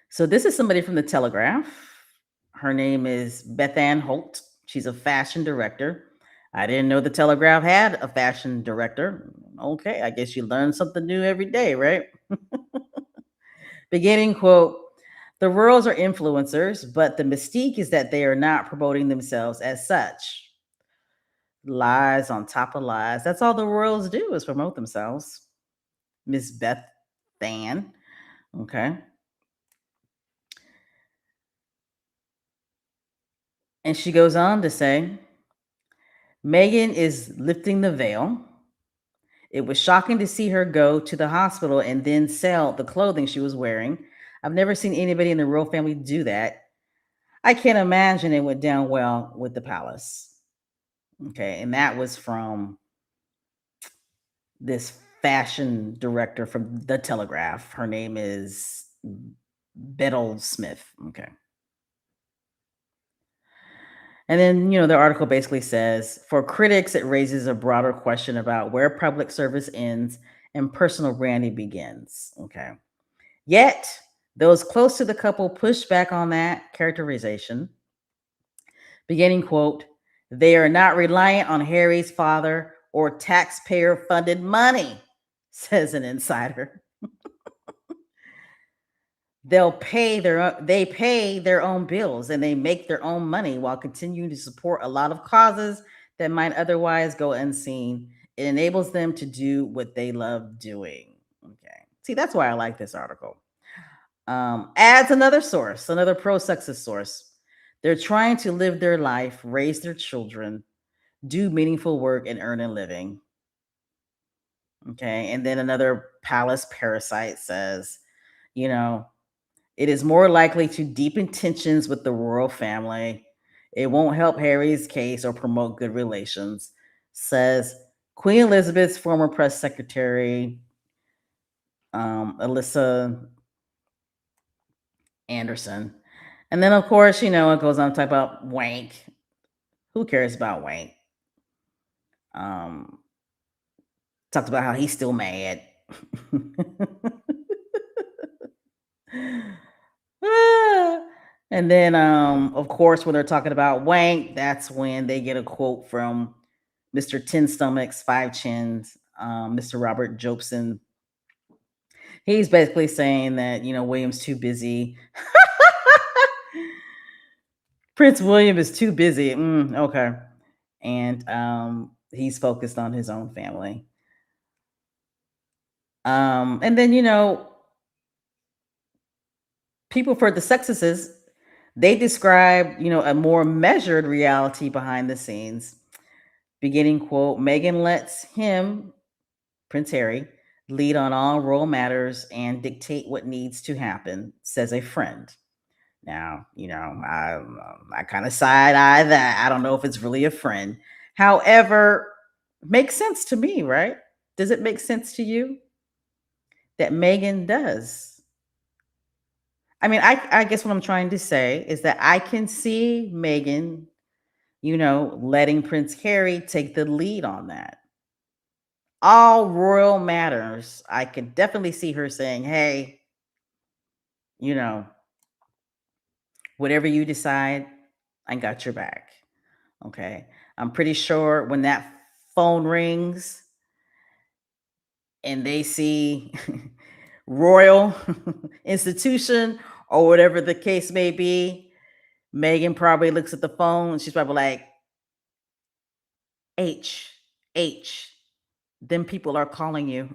So this is somebody from the Telegraph. Her name is Beth Ann Holt. She's a fashion director. I didn't know the Telegraph had a fashion director. Okay, I guess you learn something new every day, right? Beginning quote, the royals are influencers, but the mystique is that they are not promoting themselves as such. Lies on top of lies. That's all the royals do is promote themselves. Miss Beth Ann. Okay. And she goes on to say, Meghan is lifting the veil. It was shocking to see her go to the hospital and then sell the clothing she was wearing. I've never seen anybody in the royal family do that. I can't imagine it went down well with the palace. Okay, and that was from this fashion director from the Telegraph. Her name is Bettel Smith. Okay. And then, the article basically says for critics, it raises a broader question about where public service ends and personal branding begins. Okay. Yet, those close to the couple push back on that characterization. Beginning quote, they are not reliant on Harry's father or taxpayer funded money, says an insider. They pay their own bills and they make their own money while continuing to support a lot of causes that might otherwise go unseen. It enables them to do what they love doing. Okay. See, that's why I like this article. Adds another source, another pro-sexist source. They're trying to live their life, raise their children, do meaningful work, and earn a living. Okay. And then another palace parasite says, you know, it is more likely to deepen tensions with the royal family. It won't help Harry's case or promote good relations, says Queen Elizabeth's former press secretary, Alyssa Anderson. And then, of course, it goes on to talk about Wank. Who cares about Wank? Talked about how he's still mad. And then, of course, when they're talking about Wank, that's when they get a quote from Mr. Ten Stomachs, Five Chins, Mr. Robert Jobson. He's basically saying that, William's too busy. Prince William is too busy. Okay. And he's focused on his own family. And then, people for the Sussexes, they describe, a more measured reality behind the scenes. Beginning quote, Meghan lets him, Prince Harry, lead on all royal matters and dictate what needs to happen, says a friend. Now, I kind of side eye that. I don't know if it's really a friend. However, makes sense to me, right? Does it make sense to you that Meghan does? I mean, I guess what I'm trying to say is that I can see Meghan, letting Prince Harry take the lead on that. All royal matters, I could definitely see her saying, hey, you know, whatever you decide, I got your back. Okay. I'm pretty sure when that phone rings and they see royal institution or whatever the case may be, Meghan probably looks at the phone and she's probably like, H, them people are calling you.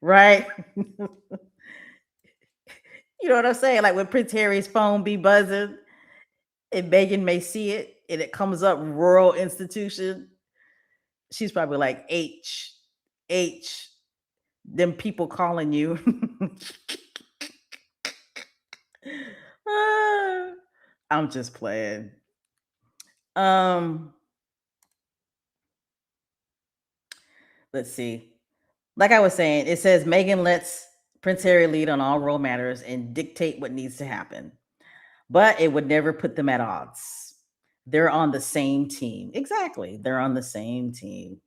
Right? You know what I'm saying? Like when Prince Harry's phone be buzzing and Meghan may see it and it comes up Royal Institution, she's probably like, H, them people calling you. Ah, I'm just playing. Um, let's see. Like I was saying, it says Meghan lets Prince Harry lead on all royal matters and dictate what needs to happen, but it would never put them at odds. They're on the same team. Exactly. They're on the same team.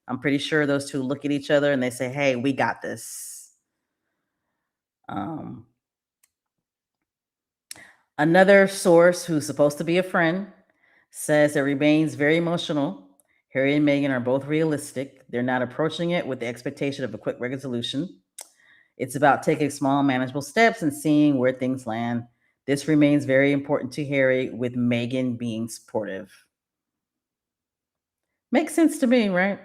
I'm pretty sure those two look at each other and they say, "Hey, we got this." Um, Another source who's supposed to be a friend says it remains very emotional. Harry and Meghan are both realistic. They're not approaching it with the expectation of a quick resolution. It's about taking small, manageable steps and seeing where things land. This remains very important to Harry, with Meghan being supportive. Makes sense to me, right?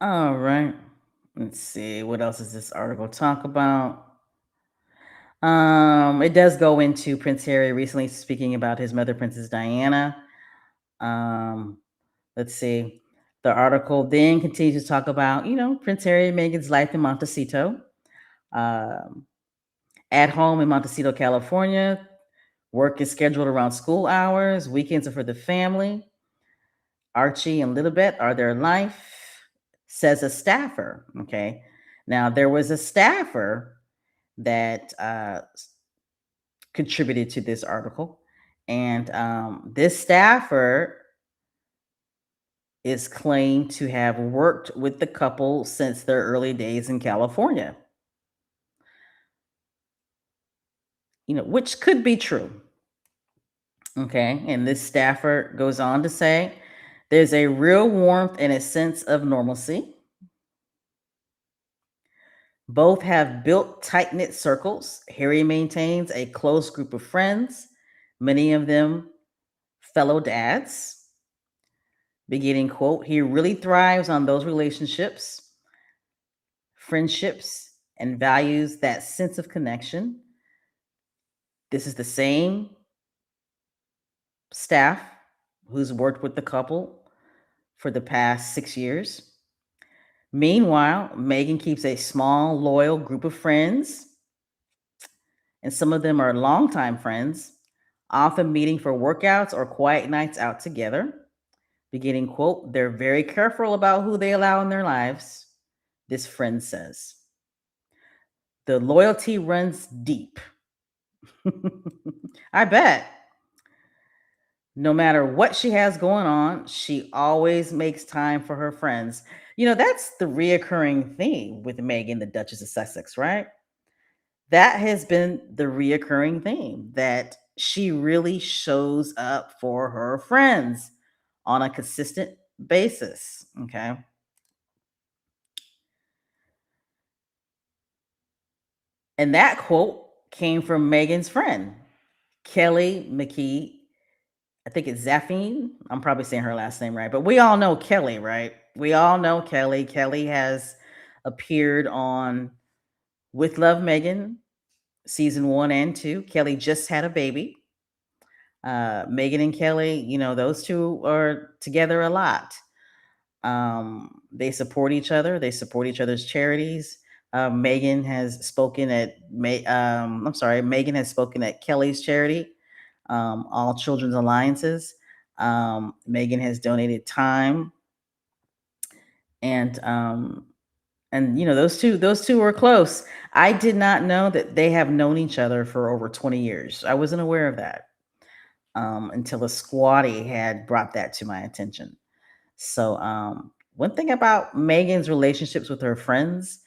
All right. Let's see. What else does this article talk about? It does go into Prince Harry recently speaking about his mother, Princess Diana. Um, let's see. The article then continues to talk about, Prince Harry and Meghan's life in Montecito. Um, at home in Montecito, California, work is scheduled around school hours. Weekends are for the family. Archie and Lilibet are their life, says a staffer. Okay. Now, there was a staffer that contributed to this article. And this staffer is claimed to have worked with the couple since their early days in California, which could be true. Okay. And this staffer goes on to say there's a real warmth and a sense of normalcy. Both have built tight knit circles. Harry maintains a close group of friends, many of them fellow dads. Beginning quote, he really thrives on those relationships, friendships, and values that sense of connection. This is the same staff who's worked with the couple for the past 6 years. Meanwhile, Meghan keeps a small, loyal group of friends, and some of them are longtime friends, often meeting for workouts or quiet nights out together. Beginning quote, they're very careful about who they allow in their lives, this friend says. The loyalty runs deep. I bet. No matter what she has going on, she always makes time for her friends. That's the reoccurring theme with Meghan, the Duchess of Sussex, right? That has been the reoccurring theme, that she really shows up for her friends on a consistent basis. Okay. And that quote came from Meghan's friend, Kelly McKee. I think it's Zaffine. I'm probably saying her last name right, but we all know Kelly, right? We all know Kelly. Kelly has appeared on With Love Meghan season 1 and 2. Kelly just had a baby. Meghan and Kelly, those two are together a lot. They support each other. They support each other's charities. Meghan has spoken at Meghan has spoken at Kelly's charity, All Children's Alliances. Meghan has donated time, and those two were close. I did not know that they have known each other for over 20 years. I wasn't aware of that until a squatty had brought that to my attention. So, one thing about Megan's relationships with her friends,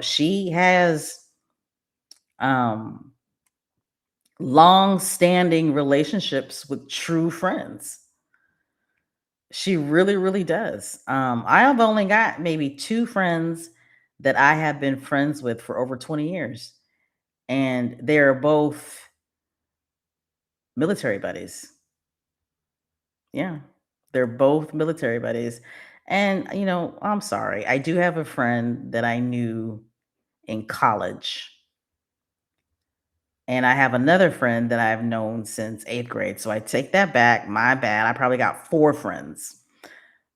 she has um, long-standing relationships with true friends. She really, really does. I have only got maybe two friends that I have been friends with for over 20 years, and they're both military buddies. Yeah, they're both military buddies. And, I'm sorry. I do have a friend that I knew in college. And I have another friend that I've known since 8th grade. So I take that back. My bad. I probably got four friends,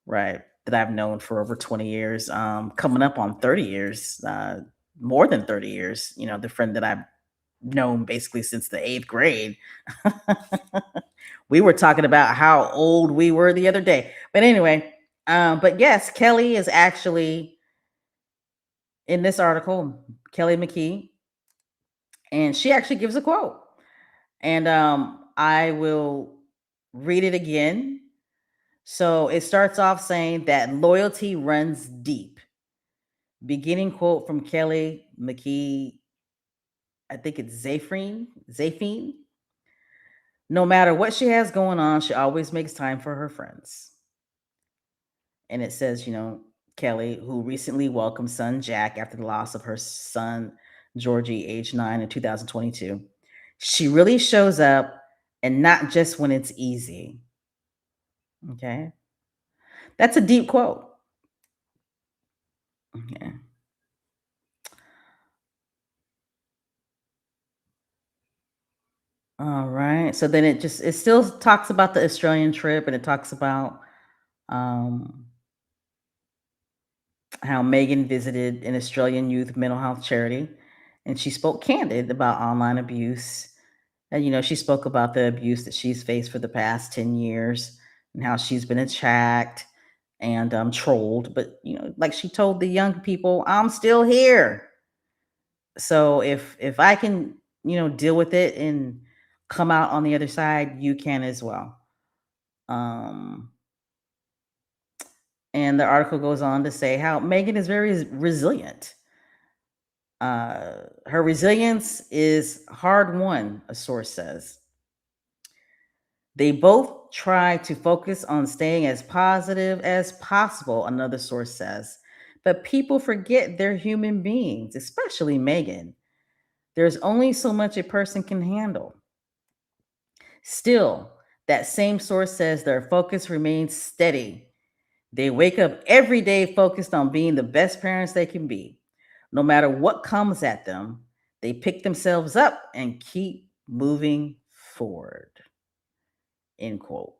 right, that I've known for over 20 years, coming up on 30 years, more than 30 years. The friend that I've known basically since the 8th grade. We were talking about how old we were the other day. But anyway, but yes, Kelly is actually in this article, Kelly McKee, and she actually gives a quote. And I will read it again. So it starts off saying that loyalty runs deep. Beginning quote from Kelly McKee, I think it's Zafine. No matter what she has going on, she always makes time for her friends. And it says, Kelly, who recently welcomed son Jack after the loss of her son Georgie, age 9, in 2022. She really shows up, and not just when it's easy. Okay. That's a deep quote. Okay. All right. So then it still talks about the Australian trip, and it talks about um how Meghan visited an Australian youth mental health charity, and she spoke candid about online abuse. And she spoke about the abuse that she's faced for the past 10 years and how she's been attacked and trolled. But like she told the young people, I'm still here. So if I can, deal with it and come out on the other side, you can as well. Um and the article goes on to say how Megan is very resilient. Her resilience is hard won, a source says. They both try to focus on staying as positive as possible, another source says. But people forget they're human beings, especially Megan. There's only so much a person can handle. Still, that same source says their focus remains steady. They wake up every day focused on being the best parents they can be. No matter what comes at them, they pick themselves up and keep moving forward. End quote.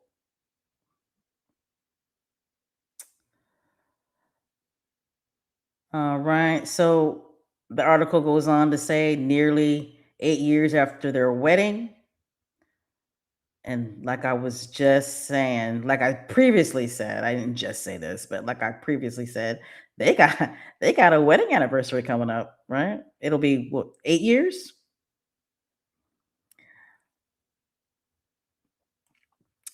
All right. So the article goes on to say nearly 8 years after their wedding, and like I was just saying, like I previously said, I didn't just say this, but like I previously said, they got they got a wedding anniversary coming up, right? It'll be what, 8 years?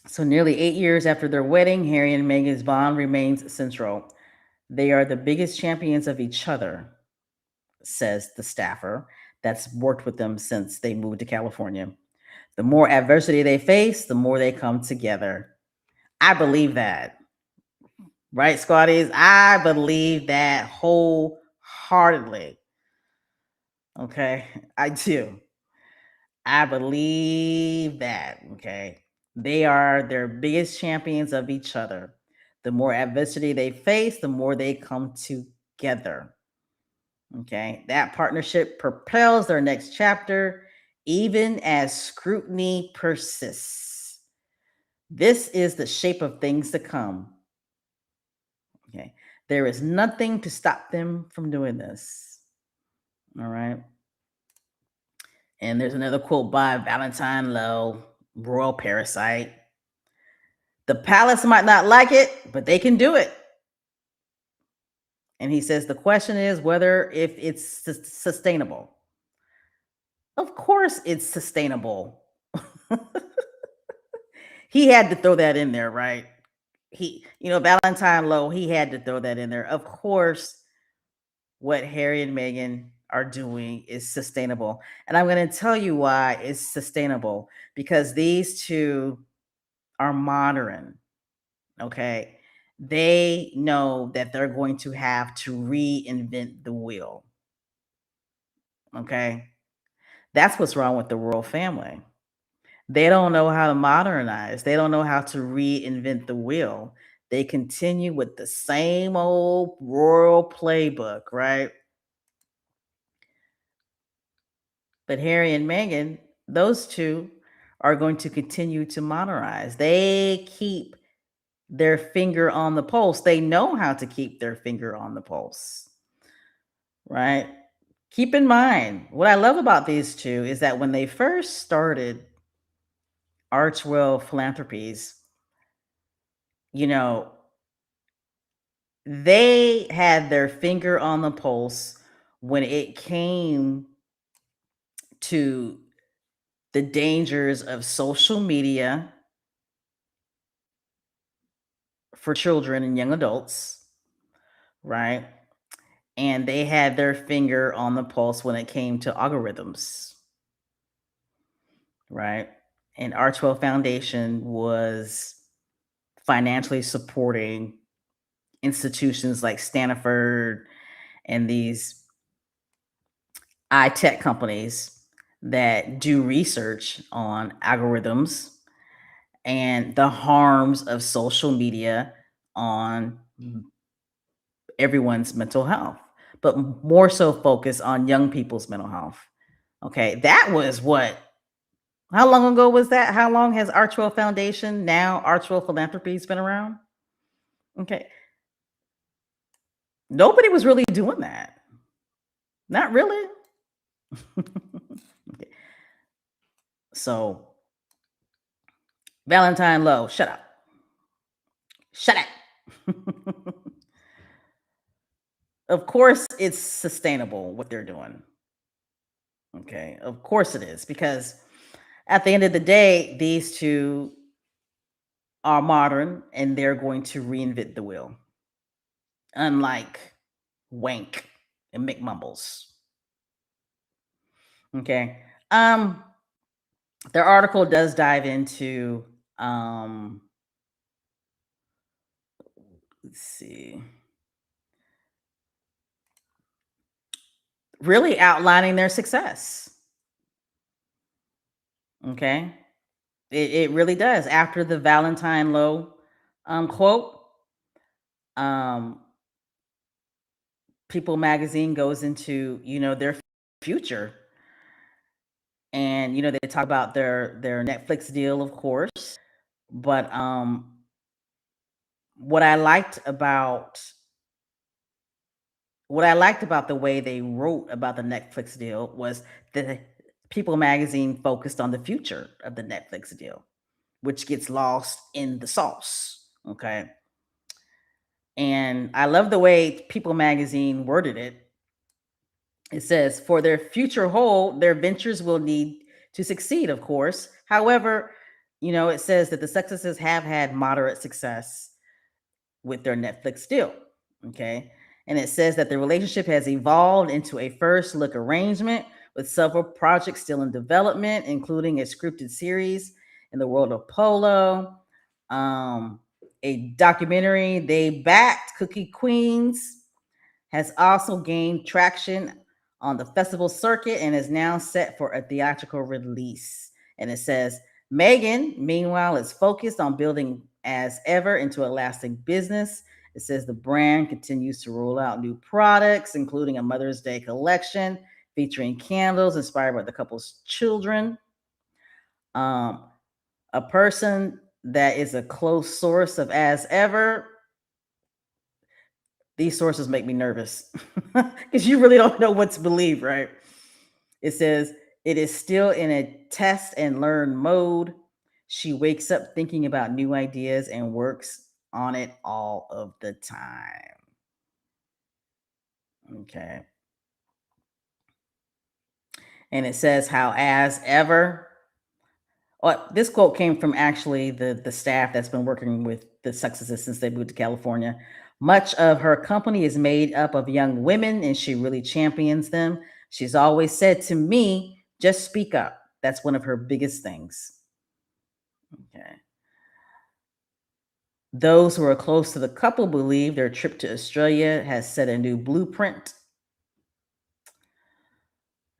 So nearly 8 years after their wedding, Harry and Meghan's bond remains central. They are the biggest champions of each other, says the staffer that's worked with them since they moved to California. The more adversity they face, the more they come together. I believe that. Right, Squatties? I believe that wholeheartedly. Okay. I do. I believe that. Okay. They are their biggest champions of each other. The more adversity they face, the more they come together. Okay. That partnership propels their next chapter, even as scrutiny persists. This is the shape of things to come. Okay. There is nothing to stop them from doing this. All right. And there's another quote by Valentine Lowe, royal parasite. The palace might not like it, but they can do it. And he says the question is whether if it's sustainable. Of course it's sustainable. He had to throw that in there, right? Valentine Lowe, he had to throw that in there. Of course, what Harry and Meghan are doing is sustainable. And I'm going to tell you why it's sustainable, because these two are modern. Okay. They know that they're going to have to reinvent the wheel. Okay. That's what's wrong with the royal family. They don't know how to modernize, they don't know how to reinvent the wheel. They continue with the same old royal playbook, right? But Harry and Meghan, those two are going to continue to modernize. They keep their finger on the pulse. They know how to keep their finger on the pulse, right? Keep in mind, what I love about these two is that when they first started Archwell Philanthropies, you know, they had their finger on the pulse when it came to the dangers of social media for children and young adults, right? And they had their finger on the pulse when it came to algorithms, right? And R12 Foundation was financially supporting institutions like Stanford and these tech companies that do research on algorithms and the harms of social media on everyone's mental health, but more so focus on young people's mental health. Okay, that was what? How long ago was that? How long has R12 Foundation, now R12 Philanthropies, been around? Okay, nobody was really doing that. Not really. Okay. So, Valentine Lowe, shut up. Shut up. Of course, it's sustainable what they're doing. Okay, of course it is, because at the end of the day, these two are modern and they're going to reinvent the wheel, unlike Wank and McMumbles. Okay. Um, their article does dive into let's see, really outlining their success. Okay. It really does. After the Valentine Lowe quote, um, People Magazine goes into, their future. And, they talk about their Netflix deal, of course. But what I liked about what I liked about the way they wrote about the Netflix deal was that People Magazine focused on the future of the Netflix deal, which gets lost in the sauce. Okay. And I love the way People Magazine worded it. It says, for their future whole, their ventures will need to succeed, of course. However, it says that the successes have had moderate success with their Netflix deal. Okay. And it says that the relationship has evolved into a first look arrangement with several projects still in development, including a scripted series in the world of polo, a documentary they backed, Cookie Queens, has also gained traction on the festival circuit and is now set for a theatrical release. And it says, Meghan, meanwhile, is focused on building as ever into a lasting business. It says the brand continues to roll out new products, including a Mother's Day collection featuring candles inspired by the couple's children. Um, a person that is a close source of As Ever, these sources make me nervous because you really don't know what to believe, right? It says it is still in a test and learn mode. She wakes up thinking about new ideas and works on it all of the time. Okay. And it says how as ever, this quote came from actually the staff that's been working with the successes since they moved to California. Much of her company is made up of young women, and she really champions them. She's always said to me, just speak up. That's one of her biggest things. Okay. Those who are close to the couple believe their trip to Australia has set a new blueprint.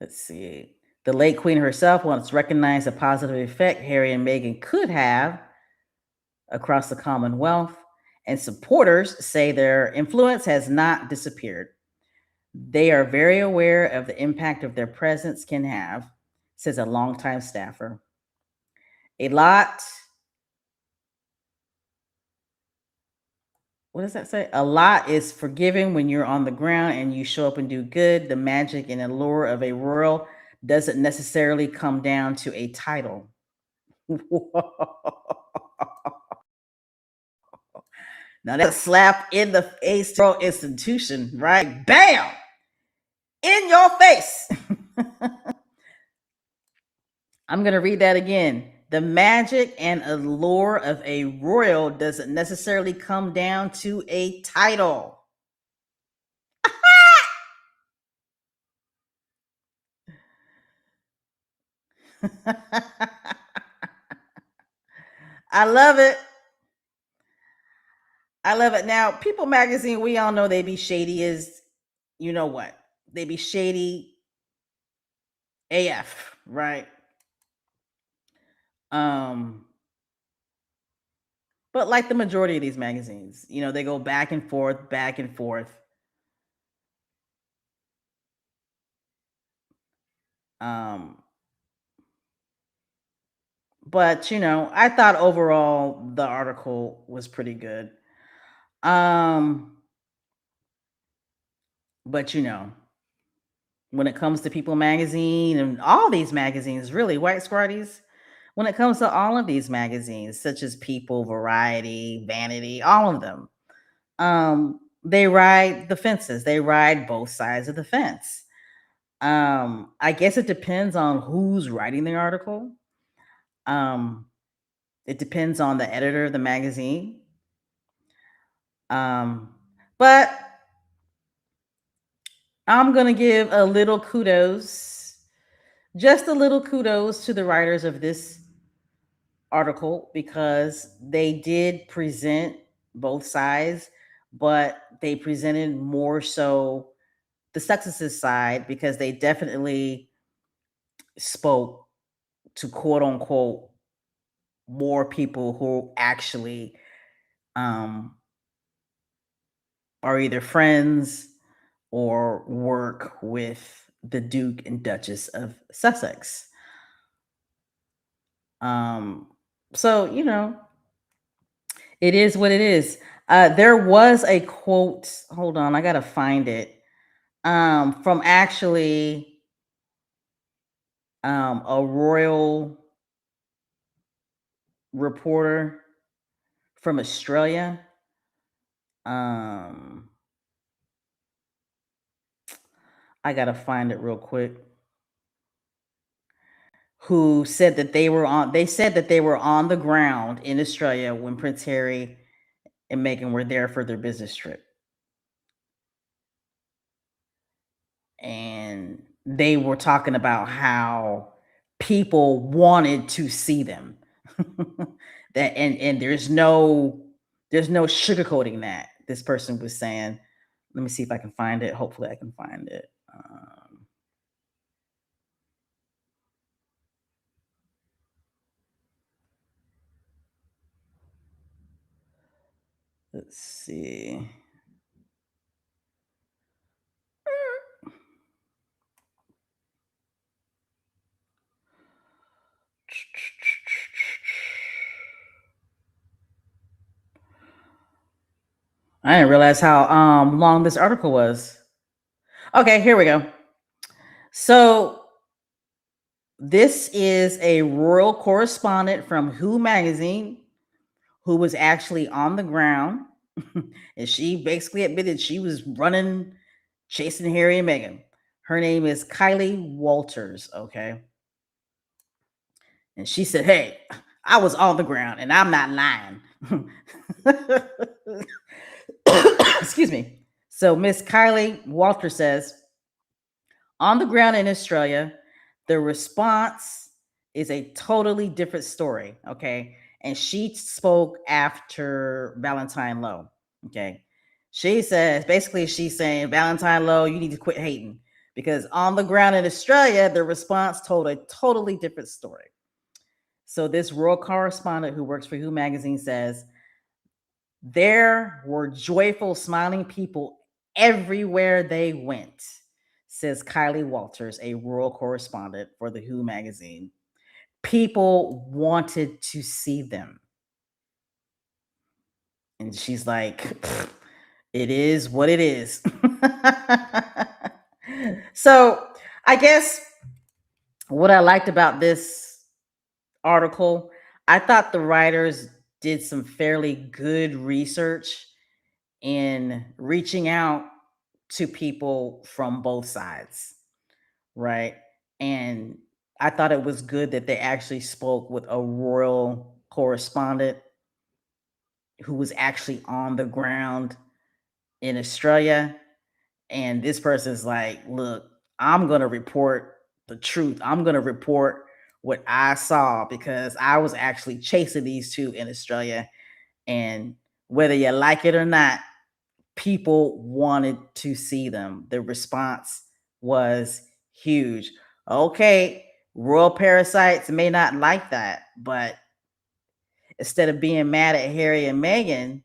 Let's see. The late Queen herself once recognized the positive effect Harry and Meghan could have across the Commonwealth, and supporters say their influence has not disappeared. They are very aware of the impact of their presence can have, says a longtime staffer. A lot, what does that say? A lot is forgiving when you're on the ground and you show up and do good. The magic and allure of a royal doesn't necessarily come down to a title. Now that's a slap in the face to our institution, right? Bam! In your face. I'm going to read that again. The magic and allure of a royal doesn't necessarily come down to a title. I love it. I love it. Now, People Magazine, we all know they be shady as you know what. They be shady AF, right? Um, but like the majority of these magazines, they go back and forth, back and forth. Um, but I thought overall the article was pretty good. Um, but when it comes to People Magazine and all these magazines, really, White Squarties, when it comes to all of these magazines, such as People, Variety, Vanity, all of them, they ride the fences. They ride both sides of the fence. I guess it depends on who's writing the article. Um, it depends on the editor of the magazine. Um, but I'm gonna give a little kudos, just a little kudos to the writers of this article because they did present both sides, but they presented more so the Sussex's side because they definitely spoke to quote unquote more people who actually um, are either friends or work with the Duke and Duchess of Sussex. Um, so, it is what it is. There was a quote, hold on, I got to find it, from actually a royal reporter from Australia. Um, I got to find it real quick. Who said that they said that they were on the ground in Australia when Prince Harry and Meghan were there for their business trip. And they were talking about how people wanted to see them. That and there's no sugarcoating that. This person was saying. Let me see if I can find it. Hopefully I can find it. Let's see. I didn't realize how long this article was. Okay, here we go. So this is a royal correspondent from Who magazine who was actually on the ground. And she basically admitted she was running, chasing Harry and Meghan. Her name is Kylie Walters, okay? And she said, "Hey, I was on the ground and I'm not lying." Excuse me. So Miss Kylie Walters says, on the ground in Australia, the response is a totally different story. Okay. And she spoke after Valentine Lowe. Okay. She says, basically, she's saying, Valentine Lowe, you need to quit hating because on the ground in Australia, the response told a totally different story. So, this royal correspondent who works for Who magazine says, there were joyful, smiling people everywhere they went, says Kylie Walters, a royal correspondent for the Who magazine. People wanted to see them. And she's like, it is what it is. So I guess what I liked about this article, I thought the writers did some fairly good research in reaching out to people from both sides, right? And I thought it was good that they actually spoke with a royal correspondent who was actually on the ground in Australia. And this person's like, look, I'm going to report the truth. I'm going to report what I saw because I was actually chasing these two in Australia. And whether you like it or not, people wanted to see them. The response was huge. Okay, royal parasites may not like that, but instead of being mad at Harry and Meghan,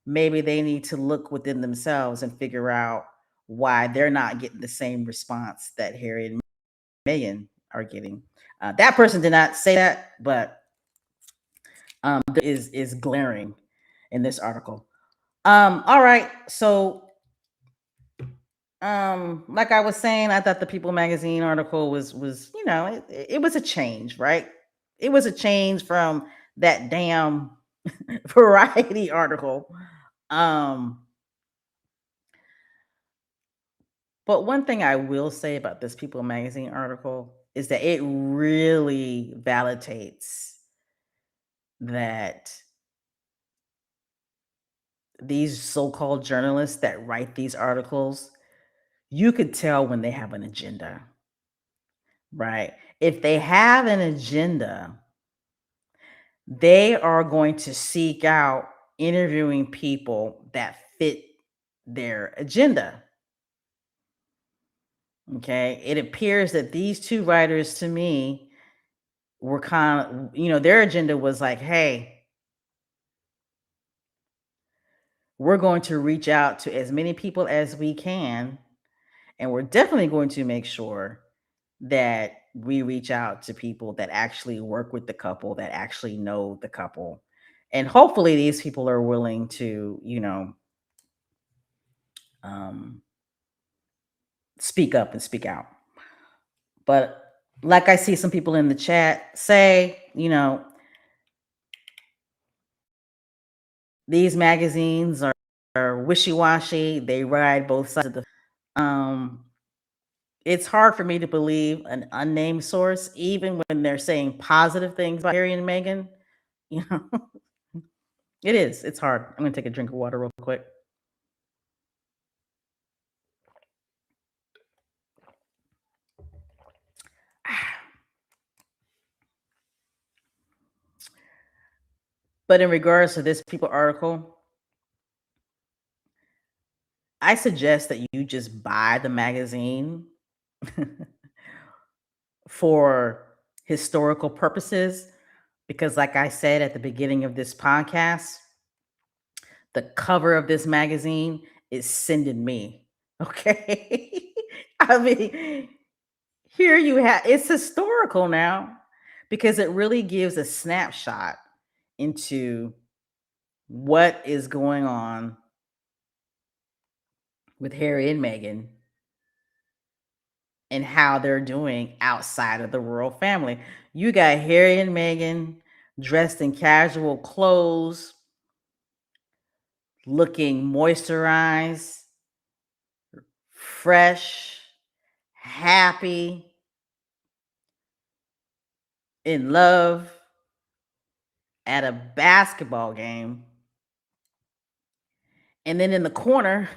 maybe they need to look within themselves and figure out why they're not getting the same response that Harry and Meghan are getting. That person did not say that, but is glaring in this article. All right, so like I was saying, I thought the People magazine article was it was a change, right? It was a change from that damn variety article. um but one thing I will say about this People magazine article is that it really validates that these so-called journalists that write these articles, you could tell when they have an agenda, right? If they have an agenda, they are going to seek out interviewing people that fit their agenda. Okay. It appears that these two writers, to me, were kind of, their agenda was like, hey, we're going to reach out to as many people as we can. And we're definitely going to make sure that we reach out to people that actually work with the couple, that actually know the couple. And hopefully these people are willing to, um, speak up and speak out. But like I see some people in the chat say, these magazines are wishy-washy. They ride both sides of the it's hard for me to believe an unnamed source, even when they're saying positive things about Harry and Meghan. You know, it is. It's hard. I'm gonna take a drink of water real quick. But in regards to this People article, I suggest that you just buy the magazine for historical purposes because, like I said at the beginning of this podcast, the cover of this magazine is sending me. Okay. I mean, here you have it's historical now because it really gives a snapshot into what is going on with Harry and Meghan and how they're doing outside of the royal family. You got Harry and Meghan dressed in casual clothes, looking moisturized, fresh, happy, in love at a basketball game. And then in the corner,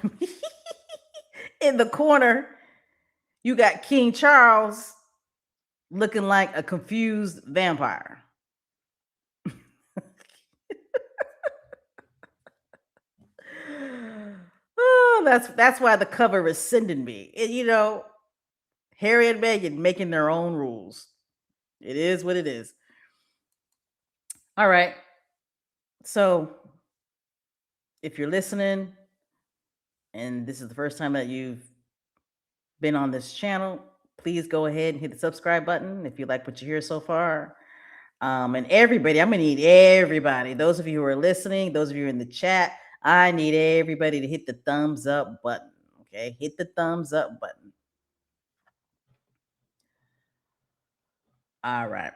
in the corner, you got King Charles looking like a confused vampire. Oh, that's why the cover is sending me. Harry and Meghan making their own rules. It is what it is. All right. So if you're listening and this is the first time that you've been on this channel, please go ahead and hit the subscribe button if you like what you hear so far. And everybody, I'm gonna need everybody. Those of you who are listening, those of you in the chat, I need everybody to hit the thumbs up button. Okay, hit the thumbs up button. All right.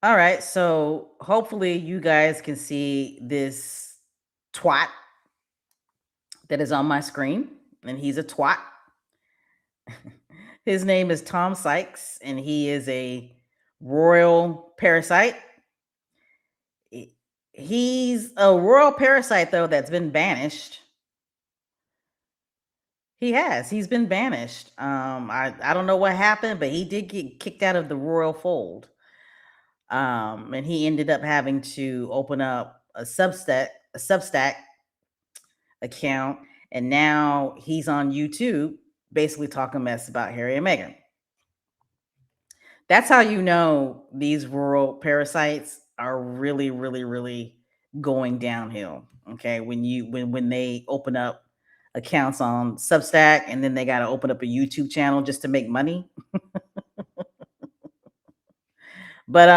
All right, so hopefully you guys can see this twat that is on my screen, and he's a twat. His name is Tom Sykes, and he is a royal parasite. He's a royal parasite, though, that's been banished. He has. He's been banished. I don't know what happened, but he did get kicked out of the royal fold. And he ended up having to open up a Substack account, and now he's on YouTube, basically talking mess about Harry and Meghan. That's how you know these rural parasites are really, really, really going downhill. Okay, when they open up accounts on Substack, and then they got to open up a YouTube channel just to make money. But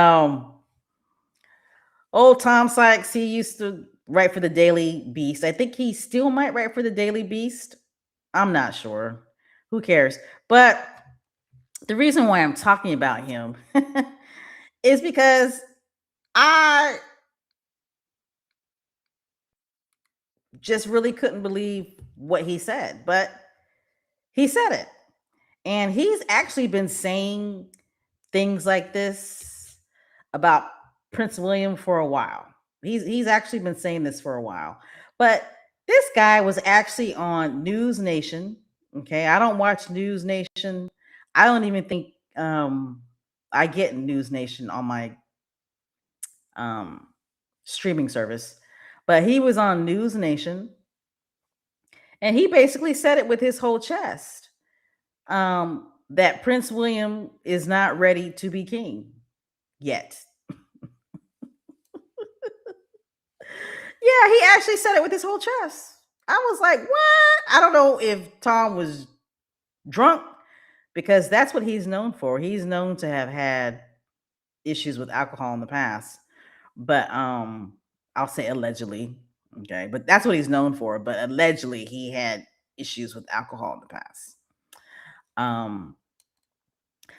old Tom Sykes, he used to write for the Daily Beast. I think he still might write for the Daily Beast. I'm not sure. Who cares? But the reason why I'm talking about him is because I just really couldn't believe what he said, but he said it. And he's actually been saying things like this about Prince William for a while. He's actually been saying this for a while. But this guy was actually on News Nation. Okay, I don't watch News Nation. I don't even think I get News Nation on my um, streaming service. But he was on News Nation, and he basically said it with his whole chest, that Prince William is not ready to be king yet. Yeah, he actually said it with his whole chest. I was like, what? I don't know if Tom was drunk, because that's what he's known for. He's known to have had issues with alcohol in the past. But I'll say allegedly. Okay. But that's what he's known for. But allegedly he had issues with alcohol in the past. Um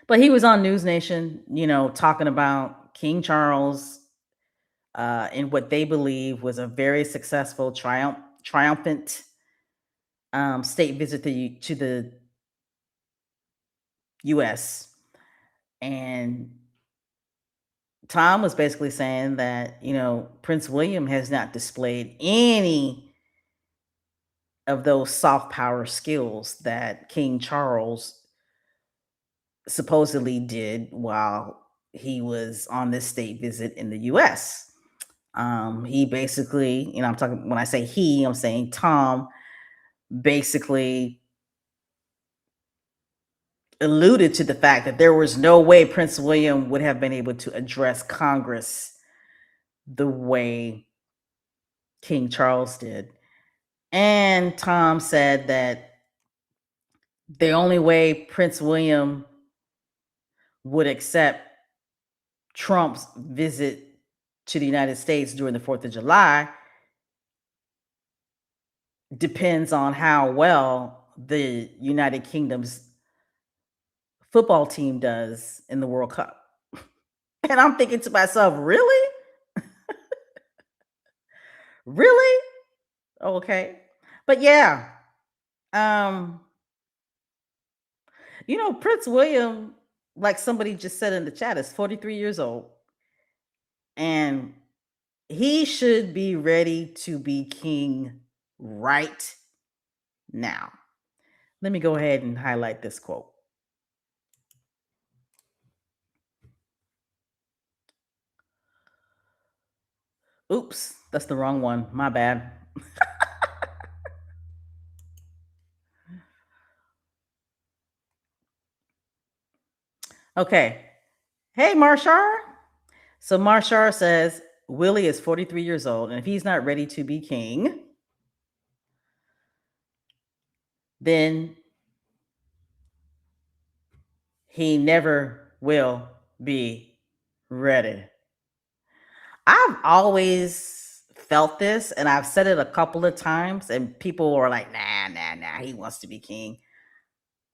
but he was on News Nation, talking about King Charles, in what they believe was a very successful triumphant state visit to the US. And Tom was basically saying that, Prince William has not displayed any of those soft power skills that King Charles supposedly did while he was on this state visit in the US. He basically, I'm talking, when I say he, I'm saying Tom basically alluded to the fact that there was no way Prince William would have been able to address Congress the way King Charles did. And Tom said that the only way Prince William would accept Trump's visit to the United States during the 4th of July depends on how well the United Kingdom's football team does in the World Cup. And I'm thinking to myself, really? Really? Okay. But yeah, um, Prince William, like somebody just said in the chat, is 43 years old. And he should be ready to be king right now. Let me go ahead and highlight this quote. Oops, that's the wrong one. My bad. Okay. Hey, Marshar. So Marshar says Willie is 43 years old, and if he's not ready to be king, then he never will be ready. I've always felt this, and I've said it a couple of times, and people were like, nah, he wants to be king.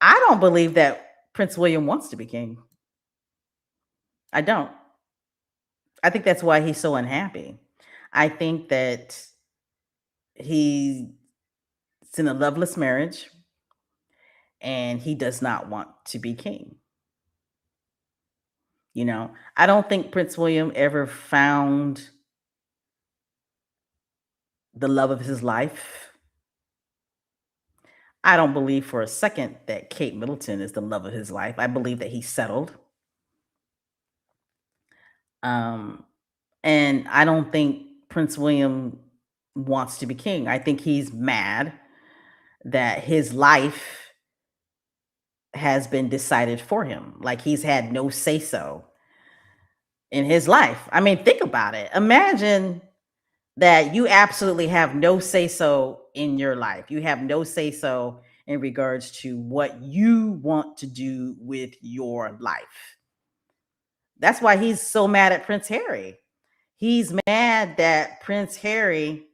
I don't believe that Prince William wants to be king. I don't. I think that's why he's so unhappy. I think that he's in a loveless marriage and he does not want to be king. I don't think Prince William ever found the love of his life. I don't believe for a second that Kate Middleton is the love of his life. I believe that he's settled. Um, and I don't think Prince William wants to be king. I think he's mad that his life has been decided for him. Like he's had no say so in his life. I mean, think about it. Imagine that you absolutely have no say so in your life. You have no say so in regards to what you want to do with your life. That's why he's so mad at Prince Harry. He's mad that Prince Harry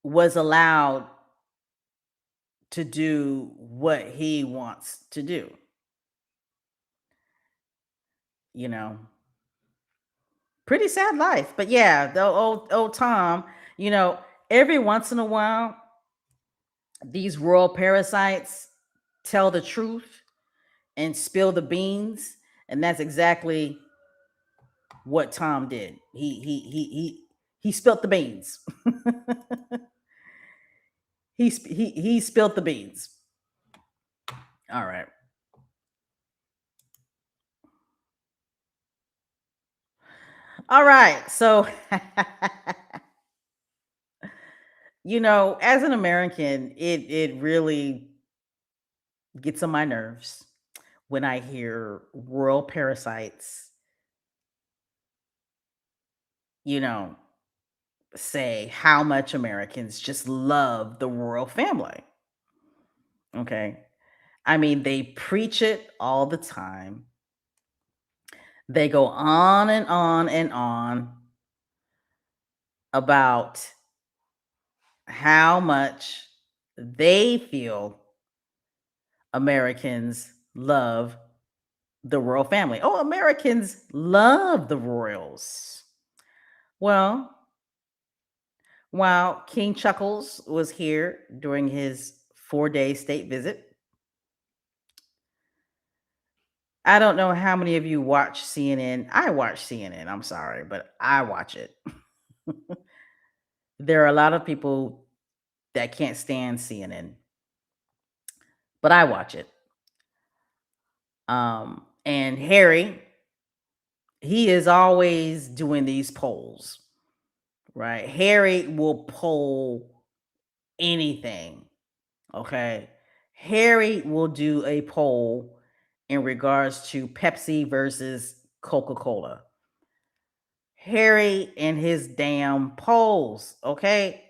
was allowed to do what he wants to do. You know, pretty sad life. But yeah, the old Tom, you know, every once in a while, these royal parasites tell the truth and spill the beans, and that's exactly what Tom did. He spilled the beans. He spilled the beans. All right. All right. So, as an American, it really gets on my nerves when I hear royal parasites, you know, say how much Americans just love the royal family. Okay. I mean, they preach it all the time. They go on and on and on about how much they feel Americans love the royal family. Oh, Americans love the royals. Well, while King Chuckles was here during his 4-day state visit, I don't know how many of you watch CNN. I watch CNN. I'm sorry, but I watch it. There are a lot of people that can't stand CNN, but I watch it. And Harry, he is always doing these polls, right? Harry will poll anything. Okay. Harry will do a poll in regards to Pepsi versus Coca Cola. Harry and his damn polls. Okay.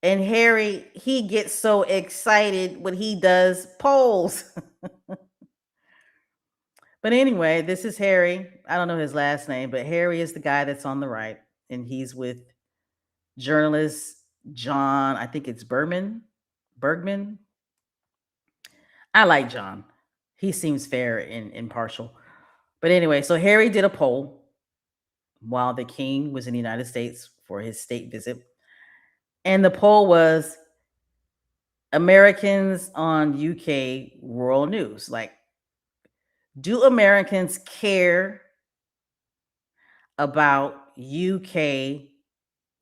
And Harry, he gets so excited when he does polls. But anyway, this is Harry. I don't know his last name, but Harry is the guy that's on the right. And he's with journalist John, I think it's Bergman. I like John. He seems fair and impartial. But anyway, so Harry did a poll while the king was in the United States for his state visit. And the poll was Americans on UK royal news. Like, do Americans care about UK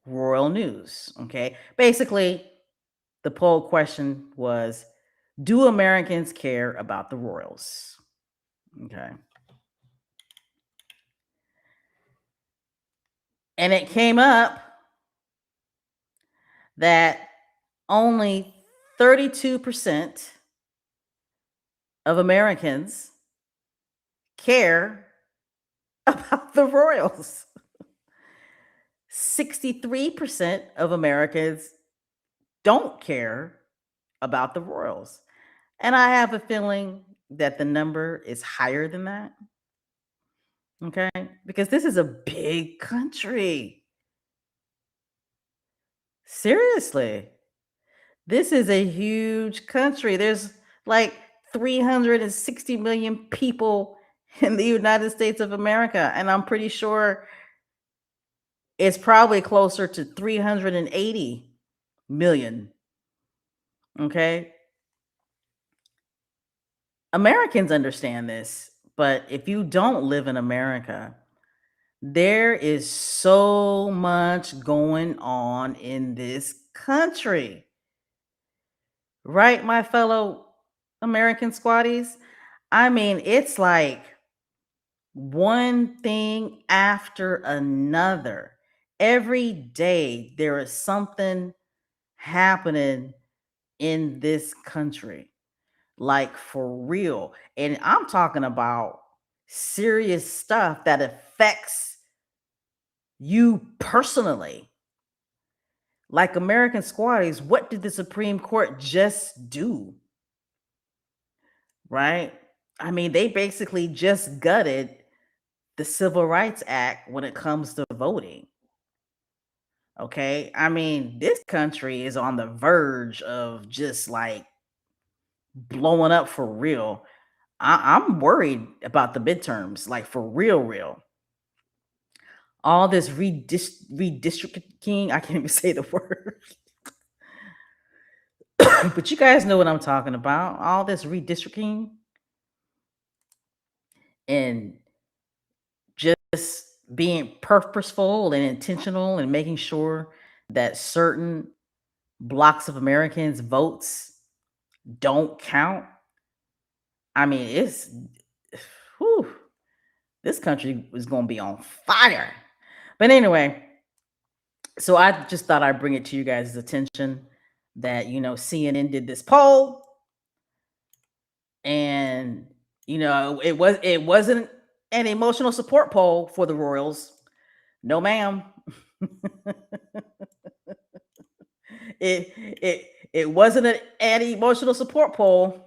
royal news? Okay. Basically, the poll question was, do Americans care about the royals? Okay. And it came up that only 32% of Americans care about the royals. 63% of Americans don't care about the royals. And I have a feeling that the number is higher than that. Okay. Because this is a big country. Seriously. This is a huge country. There's like 360 million people in the United States of America. And I'm pretty sure it's probably closer to 380 million. Okay. Americans understand this, but if you don't live in America, there is so much going on in this country. Right, my fellow American squatties? I mean, it's like one thing after another. Every day there is something happening in this country, like for real. And I'm talking about serious stuff that affects you personally. Like American squatties, what did the Supreme Court just do? Right? I mean, they basically just gutted the Civil Rights Act when it comes to voting. Okay. I mean, this country is on the verge of just like blowing up for real. I'm worried about the midterms, like for real, real. All this redistricting, I can't even say the word, but you guys know what I'm talking about. All this redistricting and just being purposeful and intentional and making sure that certain blocks of Americans' votes don't count. I mean, it's whew, this country is going to be on fire. But anyway, so I just thought I'd bring it to you guys' attention that CNN did this poll, and it wasn't an emotional support poll for the Royals. No, ma'am. It wasn't an emotional support poll.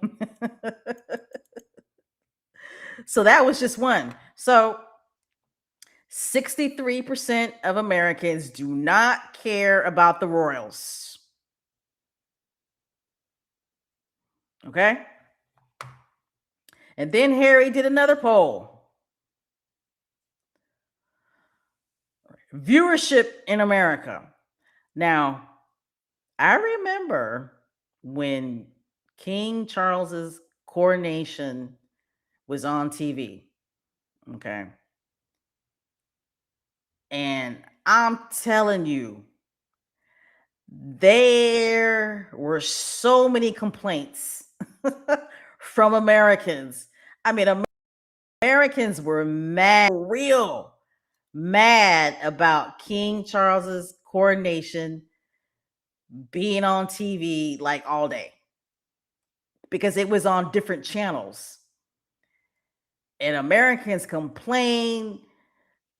So that was just one. So 63% of Americans do not care about the Royals. Okay? And then Harry did another poll. Viewership in America. Now, I remember when King Charles's coronation was on TV. Okay. And I'm telling you, there were so many complaints from Americans. I mean, Americans were mad, real mad about King Charles's coronation being on TV like all day because it was on different channels. And Americans complained.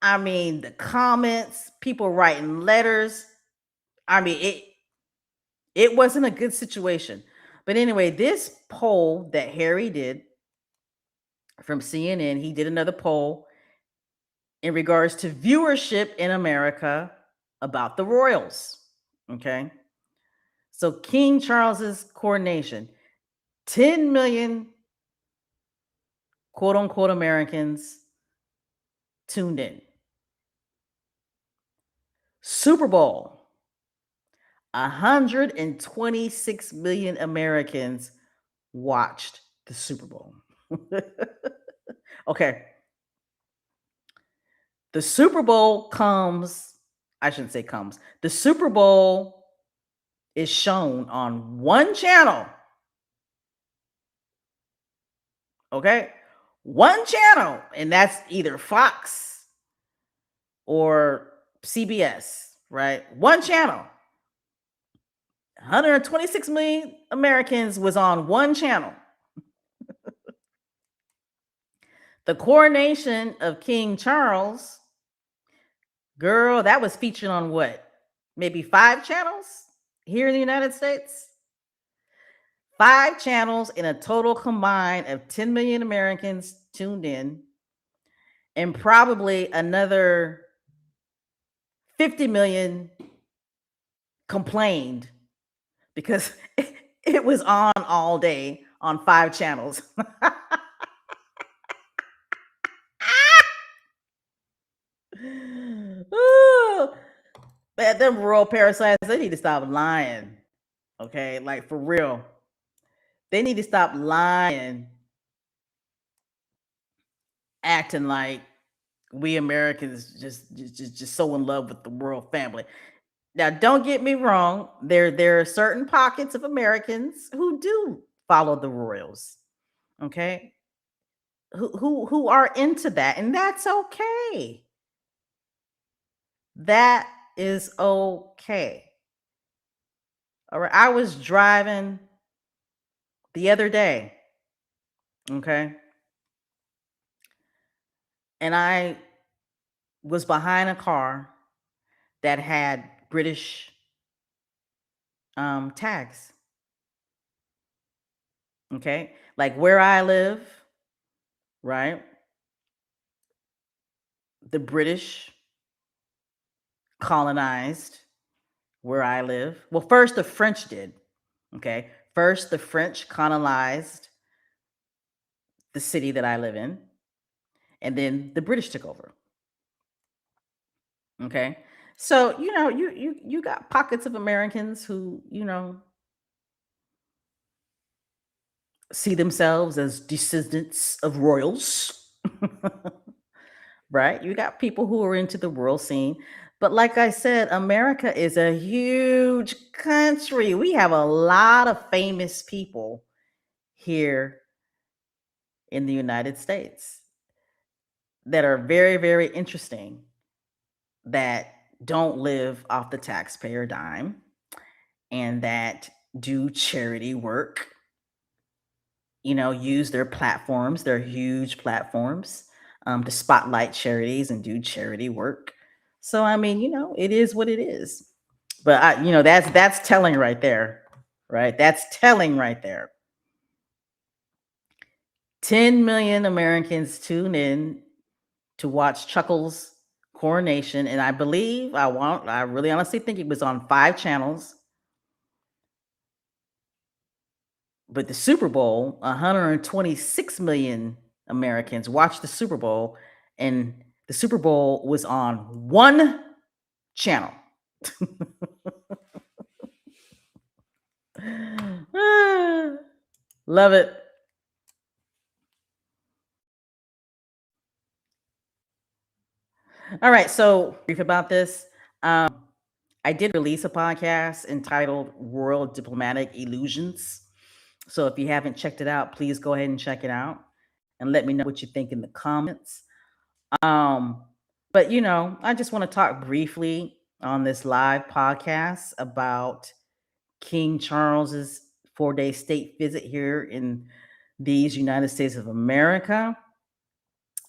I mean, the comments, people writing letters. I mean, it wasn't a good situation. But anyway, this poll that Harry did from CNN, he did another poll in regards to viewership in America about the royals. Okay. So King Charles's coronation, 10 million quote unquote Americans tuned in. Super Bowl, 126 million Americans watched the Super Bowl. Okay. The Super Bowl I shouldn't say comes. The Super Bowl is shown on one channel. Okay. One channel. And that's either Fox or CBS, right? One channel. 126 million Americans was on one channel. The coronation of King Charles, girl, that was featured on what? Maybe 5 channels here in the United States? 5 channels in a total combined of 10 million Americans tuned in, and probably another 50 million complained because it was on all day on 5 channels. Them royal parasites, they need to stop lying. Okay, like for real. They need to stop lying, acting like we Americans just so in love with the royal family. Now, don't get me wrong. There are certain pockets of Americans who do follow the royals. Okay, who are into that, and that's okay. That is okay. All right. I was driving the other day, okay, and I was behind a car that had British tags. Okay, like where I live, right? The British colonized where I live. Well, first the French did. Okay, first the French colonized the city that I live in, and then the British took over. Okay, so you got pockets of Americans who see themselves as descendants of royals, right? You got people who are into the royal scene. But like I said, America is a huge country. We have a lot of famous people here in the United States that are very, very interesting, that don't live off the taxpayer dime, and that do charity work, use their platforms, their huge platforms, to spotlight charities and do charity work. So I mean, it is what it is. But that's telling right there, right? That's telling right there. 10 million Americans tune in to watch Chuckles' coronation, and I really honestly think it was on 5 channels. But the Super Bowl, 126 million Americans watched the Super Bowl, and the Super Bowl was on one channel. Love it. All right, so brief about this. I did release a podcast entitled World Diplomatic Illusions. So if you haven't checked it out, please go ahead and check it out and let me know what you think in the comments. Um, but I just want to talk briefly on this live podcast about King Charles's 4-day state visit here in these United States of America.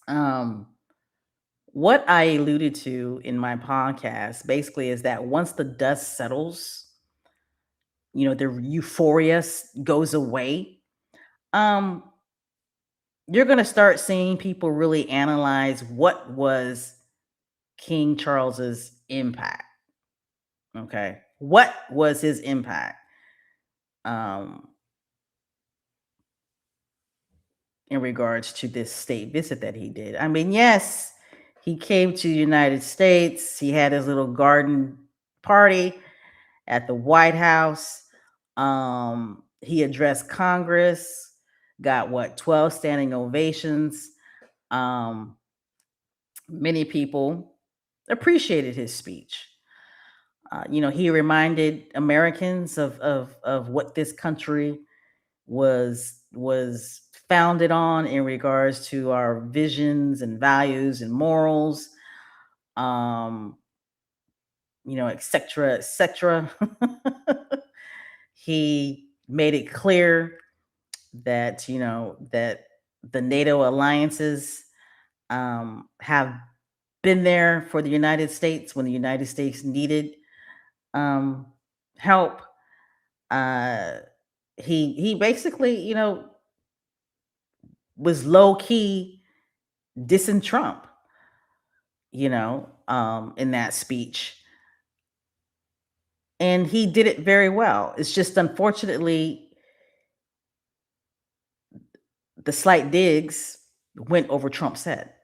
Um, what I alluded to in my podcast basically is that once the dust settles, the euphoria goes away. Um, you're going to start seeing people really analyze what was King Charles's impact. Okay. What was his impact? Um, in regards to this state visit that he did. I mean, yes, he came to the United States. He had his little garden party at the White House. He addressed Congress, got 12 standing ovations. Um, many people appreciated his speech. He reminded Americans of what this country was founded on in regards to our visions and values and morals, um, et cetera, et cetera. He made it clear that that the NATO alliances have been there for the United States when the United States needed help. Uh, he basically, was low key dissing Trump, in that speech. And he did it very well. It's just unfortunately the slight digs went over Trump's head.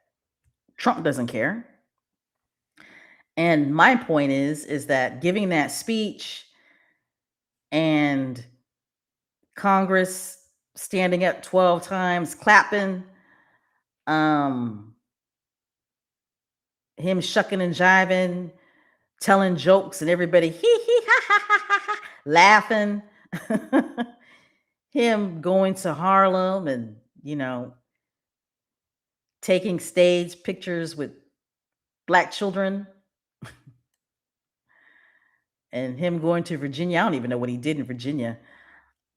Trump doesn't care. And my point is that giving that speech and Congress standing up 12 times, clapping, um, him shucking and jiving, telling jokes, and everybody hee hee ha ha ha ha, ha laughing. Him going to Harlem and, taking stage pictures with black children, and him going to Virginia. I don't even know what he did in Virginia.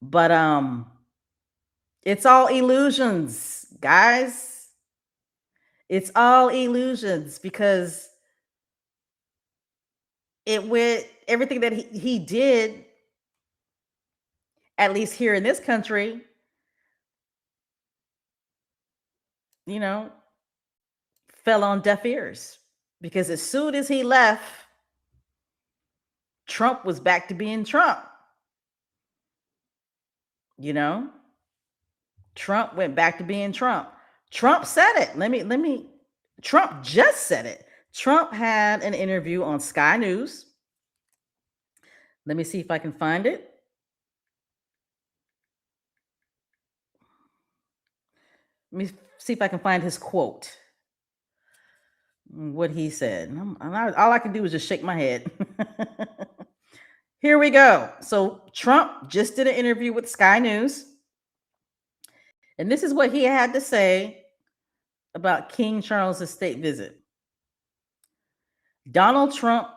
But it's all illusions, guys. It's all illusions because it went everything that he did, at least here in this country, you know, fell on deaf ears. Because as soon as he left, Trump was back to being Trump. You know, Trump went back to being Trump. Trump said it. Trump just said it. Trump had an interview on Sky News. Let me see if I can find it. Let me see if I can find his quote. What he said. All I can do is just shake my head. Here we go. So Trump just did an interview with Sky News. And this is what he had to say about King Charles' state visit. Donald Trump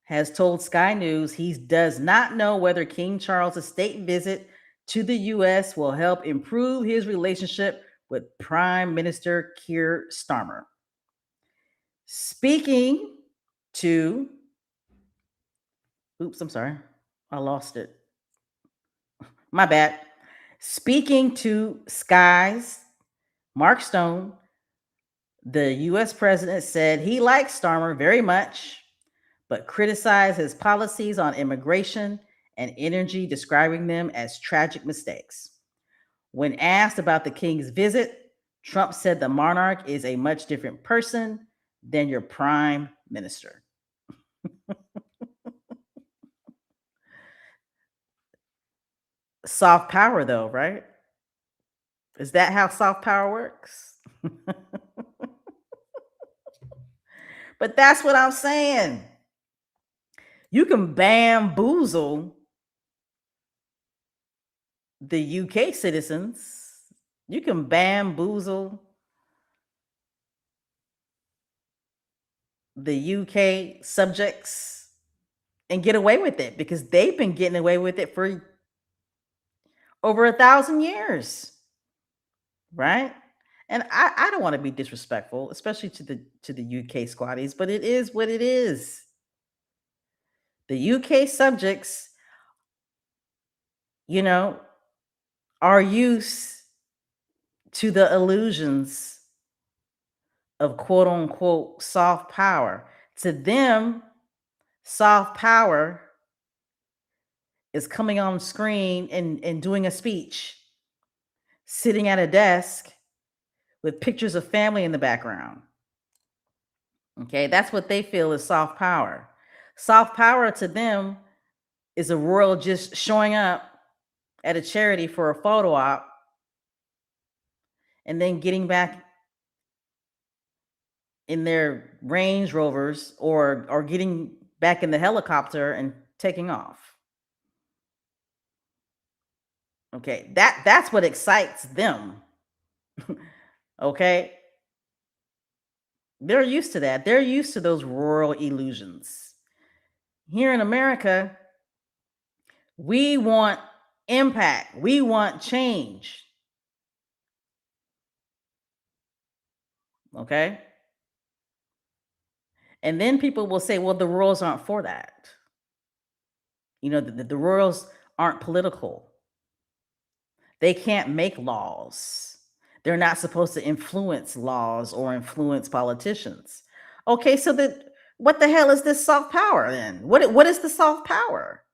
has told Sky News he does not know whether King Charles' state visit to the U.S. will help improve his relationship with Prime Minister Keir Starmer. Speaking to, oops, I'm sorry, I lost it. My bad. Speaking to Sky's Mark Stone, the U.S. president said he likes Starmer very much, but criticized his policies on immigration and energy, describing them as tragic mistakes. When asked about the king's visit, Trump said the monarch is a much different person than your prime minister. Soft power, though, right? Is that how soft power works? But that's what I'm saying. You can bamboozle the UK citizens. You can bamboozle the UK subjects and get away with it because they've been getting away with it for over 1,000 years, right? And I don't want to be disrespectful, especially to the UK squatties, but it is what it is. The UK subjects, you know, are used to the illusions of quote unquote soft power. To them, soft power is coming on screen and doing a speech, sitting at a desk with pictures of family in the background. Okay, that's what they feel is soft power. Soft power to them is a royal just showing up at a charity for a photo op and then getting back in their Range Rovers or getting back in the helicopter and taking off. Okay, that's what excites them. Okay? They're used to that. They're used to those royal illusions. Here in America, we want impact. We want change. Okay? And then people will say, well, the royals aren't for that. You know, the royals aren't political. They can't make laws. They're not supposed to influence laws or influence politicians. Okay, so what the hell is this soft power then? What is the soft power?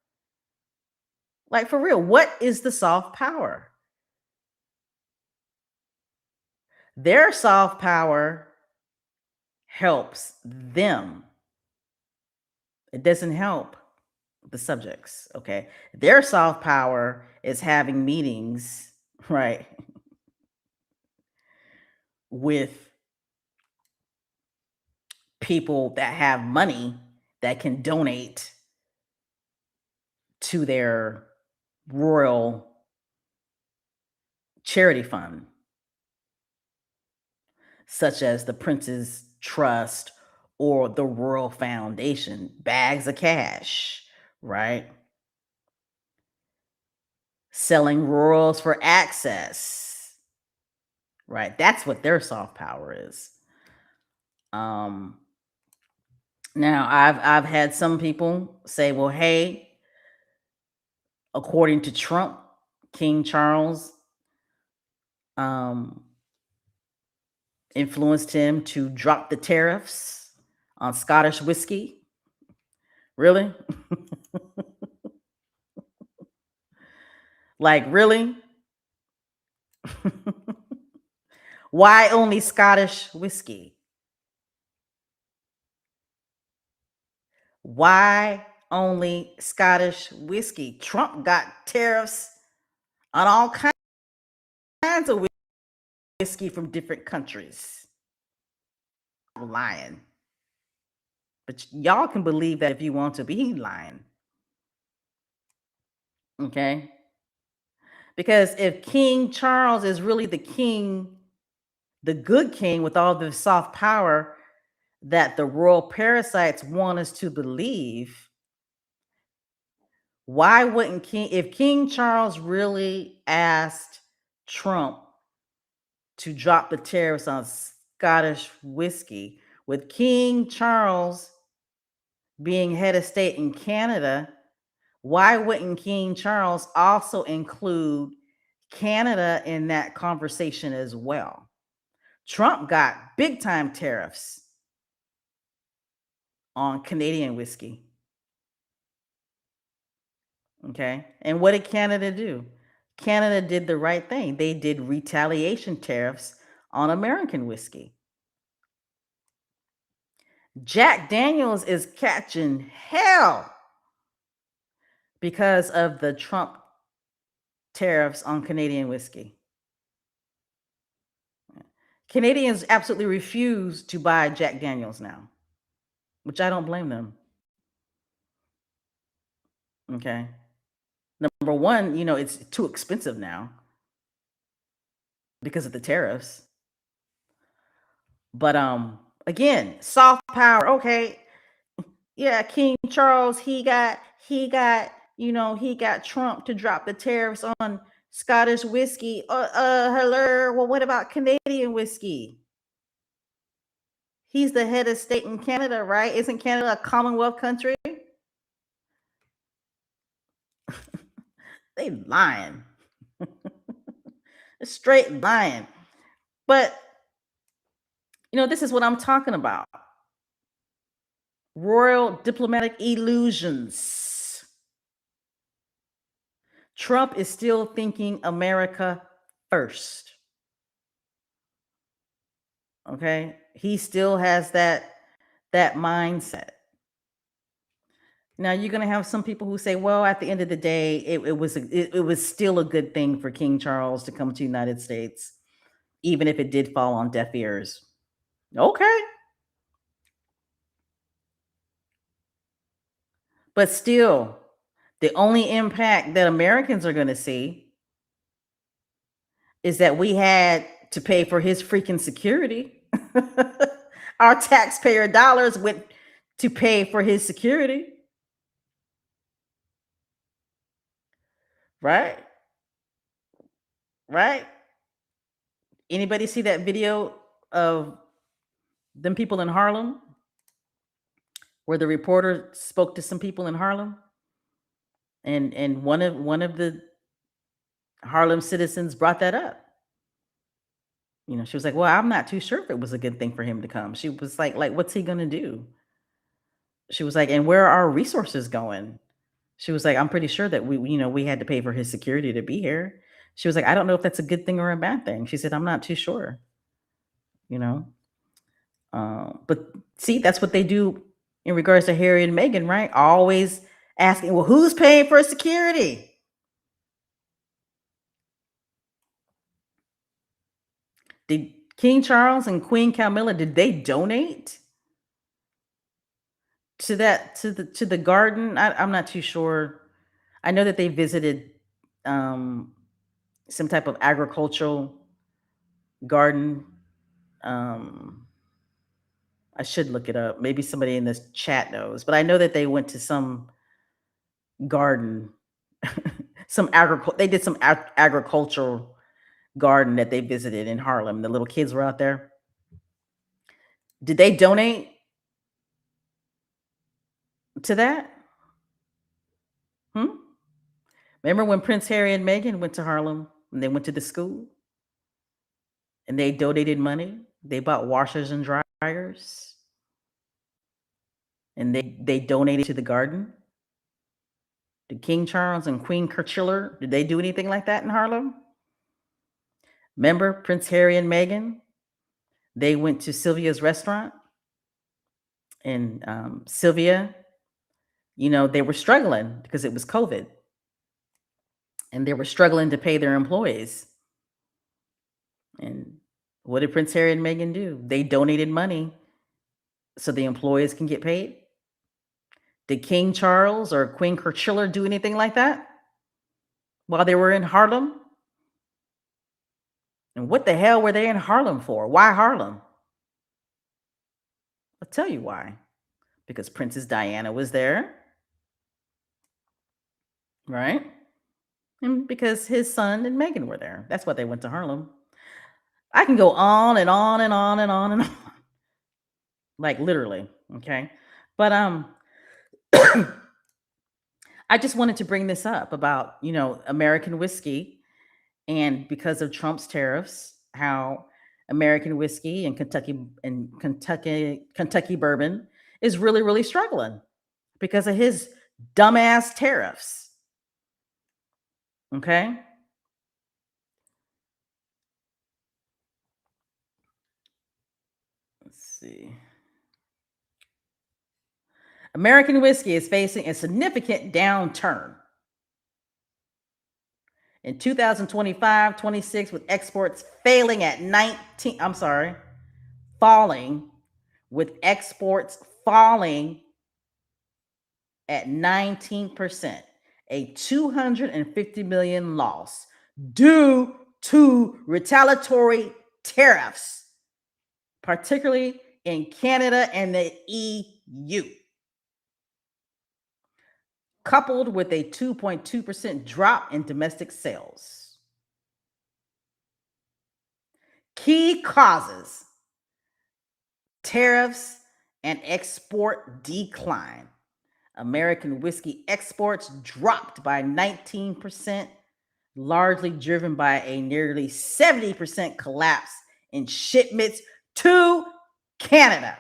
Like for real, what is the soft power? Their soft power helps them. It doesn't help the subjects, okay? Their soft power is having meetings, right, with people that have money that can donate to their royal charity fund, such as the Prince's Trust or the Royal Foundation, bags of cash, right? Selling royals for access, right? That's what their soft power is. Um, Now I've had some people say, well, hey, according to Trump, King Charles um, influenced him to drop the tariffs on Scottish whiskey. Really? Like, really? Why only Scottish whiskey? Why only Scottish whiskey? Trump got tariffs on all kinds of whiskey from different countries. I'm lying. But y'all can believe that if you want to, be lying. Okay? Because if King Charles is really the king, the good king with all the soft power that the royal parasites want us to believe, why wouldn't if King Charles really asked Trump to drop the tariffs on Scottish whiskey, with King Charles being head of state in Canada, why wouldn't King Charles also include Canada in that conversation as well? Trump got big time tariffs on Canadian whiskey. Okay. And what did Canada do? Canada did the right thing. They did retaliation tariffs on American whiskey. Jack Daniels is catching hell because of the Trump tariffs on Canadian whiskey. Canadians absolutely refuse to buy Jack Daniels now, which I don't blame them. Okay. Number one, it's too expensive now because of the tariffs. But again, soft power. Okay. Yeah, King Charles, he got Trump to drop the tariffs on Scottish whiskey. Hello. Well, what about Canadian whiskey? He's the head of state in Canada, right? Isn't Canada a Commonwealth country? They lying. Straight lying. But this is what I'm talking about. Royal diplomatic illusions. Trump is still thinking America first. Okay? He still has that mindset. Now you're going to have some people who say, well, at the end of the day, it was still a good thing for King Charles to come to the United States, even if it did fall on deaf ears. Okay. But still, the only impact that Americans are going to see is that we had to pay for his freaking security. Our taxpayer dollars went to pay for his security. Right? Right? Anybody see that video of them people in Harlem where the reporter spoke to some people in Harlem? And one of the Harlem citizens brought that up. She was like, well, I'm not too sure if it was a good thing for him to come. She was like, what's he gonna do? She was like, and where are our resources going? She was like, I'm pretty sure that we had to pay for his security to be here. She was like, I don't know if that's a good thing or a bad thing. She said, I'm not too sure. But see, that's what they do in regards to Harry and Meghan, right? Always asking, well, who's paying for security? Did King Charles and Queen Camilla, did they donate to the garden? I'm not too sure. I know that they visited um, some type of agricultural garden. Um, I should look it up. Maybe somebody in this chat knows, but I know that they went to some garden, some agricul. They did some agricultural garden that they visited in Harlem. The little kids were out there. Did they donate to that? Hmm? Remember when Prince Harry and Meghan went to Harlem and they went to the school and they donated money? They bought washers and dryers and they donated to the garden. Did King Charles and Queen Kerchiller, did they do anything like that in Harlem? Remember Prince Harry and Meghan? They went to Sylvia's restaurant and Sylvia, they were struggling because it was COVID and they were struggling to pay their employees. And what did Prince Harry and Meghan do? They donated money so the employees can get paid. Did King Charles or Queen Kerchiller do anything like that while they were in Harlem? And what the hell were they in Harlem for? Why Harlem? I'll tell you why. Because Princess Diana was there, right? And because his son and Meghan were there. That's why they went to Harlem. I can go on and on and on and on and on. Like literally, okay? But I just wanted to bring this up about, American whiskey, and because of Trump's tariffs, how American whiskey and Kentucky bourbon is really, really struggling because of his dumbass tariffs. Okay? Let's see. American whiskey is facing a significant downturn in 2025-26 with exports falling with exports falling at 19%, a 250 million loss due to retaliatory tariffs, particularly in Canada and the EU, coupled with a 2.2% drop in domestic sales. Key causes: tariffs and export decline. American whiskey exports dropped by 19%, largely driven by a nearly 70% collapse in shipments to Canada.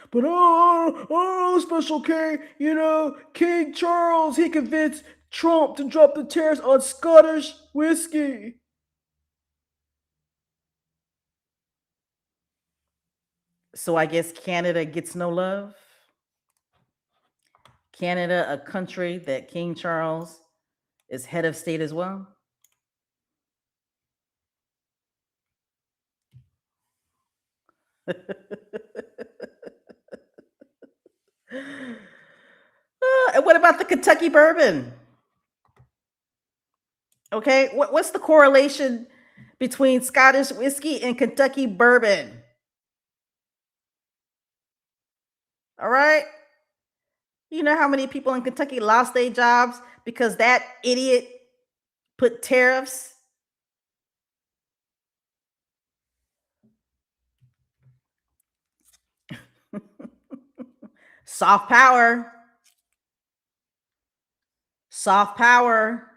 But Special K, King Charles, he convinced Trump to drop the tariffs on Scottish whiskey. So I guess Canada gets no love. Canada, a country that King Charles is head of state as well. And what about the Kentucky bourbon? Okay, what's the correlation between Scottish whiskey and Kentucky bourbon? All right. You know how many people in Kentucky lost their jobs because that idiot put tariffs? Soft power. Soft power.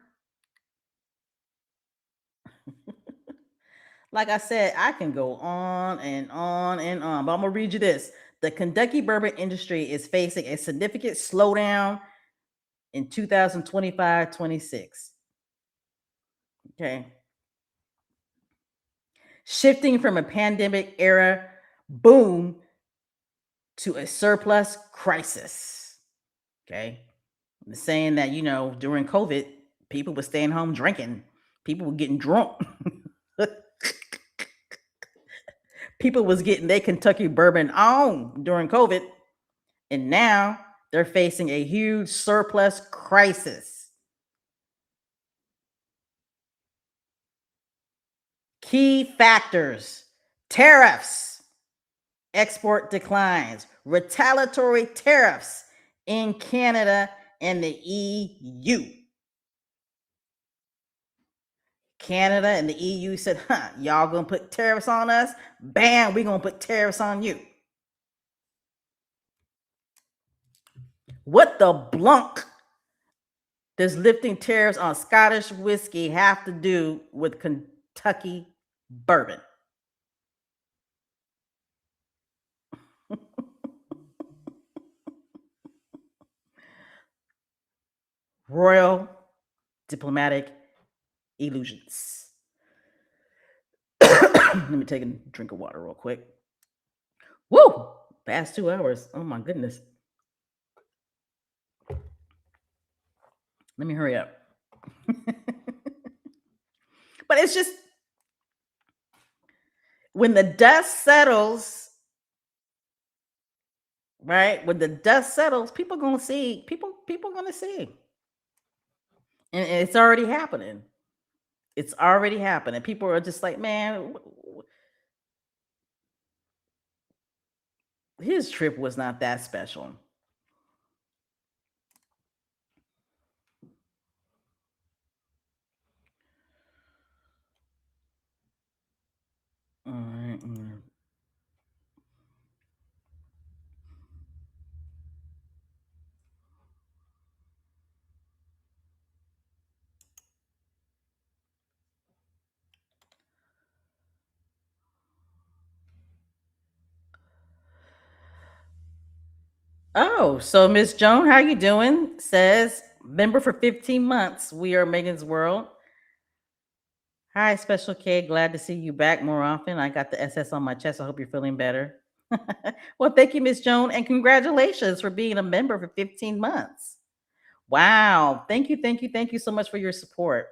Like I said, I can go on and on and on, but I'm going to read you this. The Kentucky bourbon industry is facing a significant slowdown in 2025-26. Okay. shifting from a pandemic era boom to a surplus crisis. Okay. I'm saying that, during COVID, people were staying home drinking, people were getting drunk. People was getting their Kentucky bourbon on during COVID, and now they're facing a huge surplus crisis. Key factors: tariffs, export declines, retaliatory tariffs in Canada and the EU. Canada and the EU said, y'all gonna put tariffs on us? Bam, we gonna put tariffs on you. What the blunk does lifting tariffs on Scottish whiskey have to do with Kentucky bourbon? Royal diplomatic illusions. Let me take a drink of water real quick. Woo! Past 2 hours. Oh my goodness. Let me hurry up. But it's just when the dust settles, right? When the dust settles, people gonna see. People gonna see, and it's already happening. It's already happening. People are just like, man, his trip was not that special. All right. Oh, so Miss Joan, how you doing? Says member for 15 months. We are Megan's World. Hi, Special K. Glad to see you back more often. I got the SS on my chest. I hope you're feeling better. Well, thank you, Miss Joan, and congratulations for being a member for 15 months. Wow. Thank you so much for your support.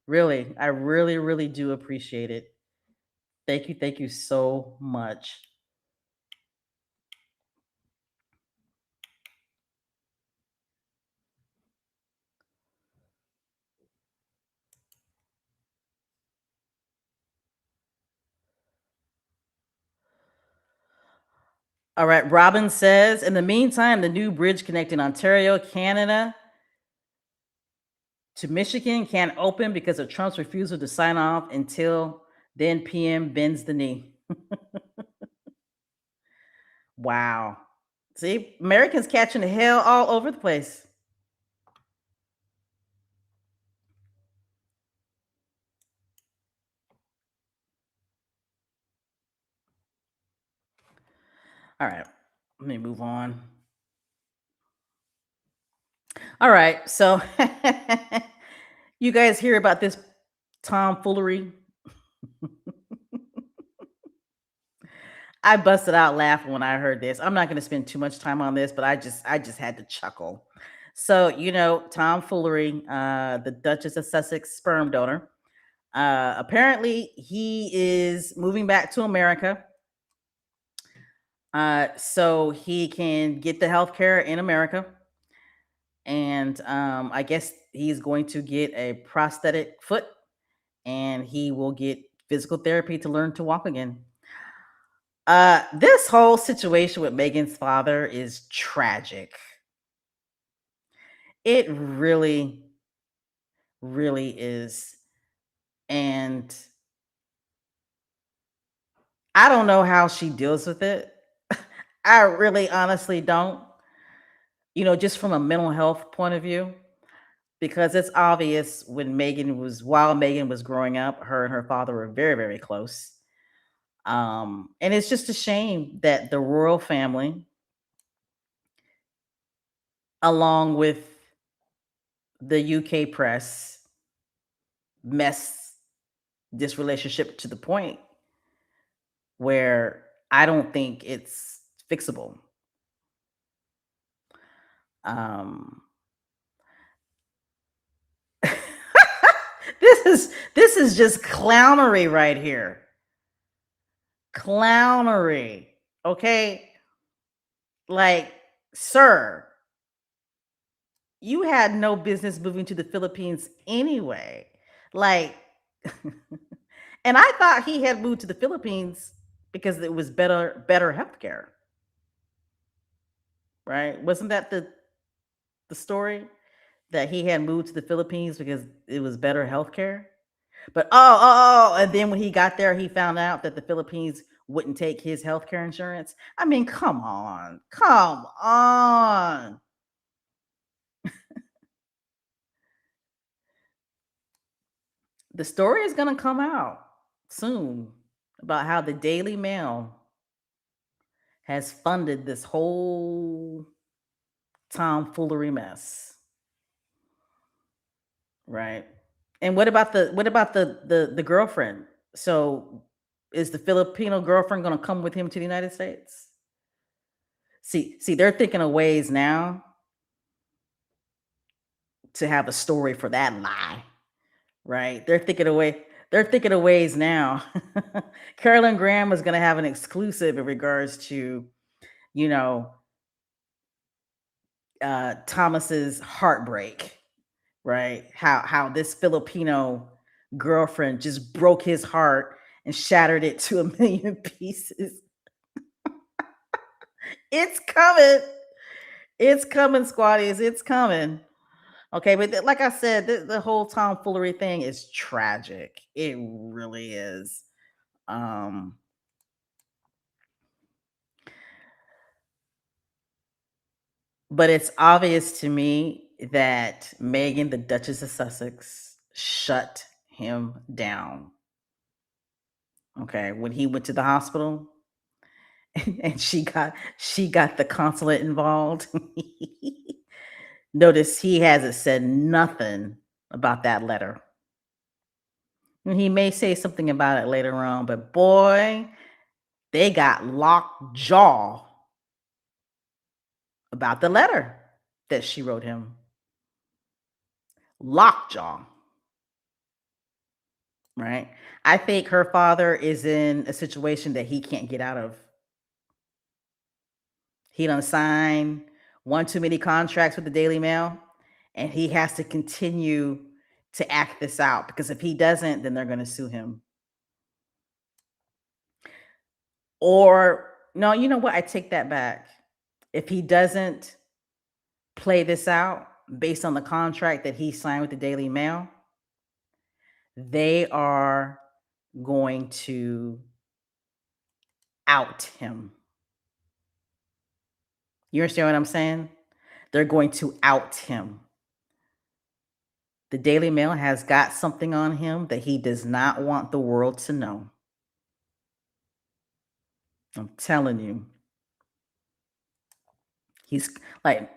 Really, I really, really do appreciate it. Thank you so much. All right, Robin says, in the meantime, the new bridge connecting Ontario, Canada to Michigan can't open because of Trump's refusal to sign off until then PM bends the knee. Wow. See, Americans catching hell all over the place. All right, let me move on. All right, so you guys hear about this tomfoolery? I busted out laughing when I heard this. I'm not going to spend too much time on this, but I just had to chuckle. So, tomfoolery, the Duchess of Sussex sperm donor. Apparently, he is moving back to America, so he can get the health care in America. And I guess he's going to get a prosthetic foot, and he will get physical therapy to learn to walk again. This whole situation with Megan's father is tragic. It really, really is. And I don't know how she deals with it. I really honestly don't, just from a mental health point of view, because it's obvious while Megan was growing up, her and her father were very, very close. And it's just a shame that the royal family, along with the UK press, mess this relationship to the point. where I don't think it's fixable. Um, this is just clownery right here. Clownery. Okay? Like, sir, you had no business moving to the Philippines anyway. Like, and I thought he had moved to the Philippines because it was better healthcare, right? Wasn't that the story that he had moved to the Philippines because it was better healthcare? But and then when he got there, he found out that the Philippines wouldn't take his healthcare insurance. I mean, come on. The story is gonna come out soon about how the Daily Mail has funded this whole tomfoolery mess, right? And what about the girlfriend? So is the Filipino girlfriend gonna come with him to the United States? See, they're thinking of ways now to have a story for that lie, right? They're thinking of ways now. Carolyn Graham is gonna have an exclusive in regards to, you know, Thomas's heartbreak, right? How this Filipino girlfriend just broke his heart and shattered it to a million pieces. It's coming. It's coming, squatties. It's coming. Okay, but like I said, the whole tomfoolery thing is tragic. It really is. Um, but it's obvious to me that Meghan, the Duchess of Sussex, shut him down. Okay, when he went to the hospital and she got the consulate involved. Notice he hasn't said nothing about that letter. And he may say something about it later on, but boy, they got locked jaw about the letter that she wrote him. Lockjaw, right? I think her father is in a situation that he can't get out of. He done signed one too many contracts with the Daily Mail, and he has to continue to act this out because if he doesn't, then they're going to sue him. Or, no, you know what? I take that back. If he doesn't play this out based on the contract that he signed with the Daily Mail, they are going to out him. You understand what I'm saying? They're going to out him. The Daily Mail has got something on him that he does not want the world to know. I'm telling you. He's like,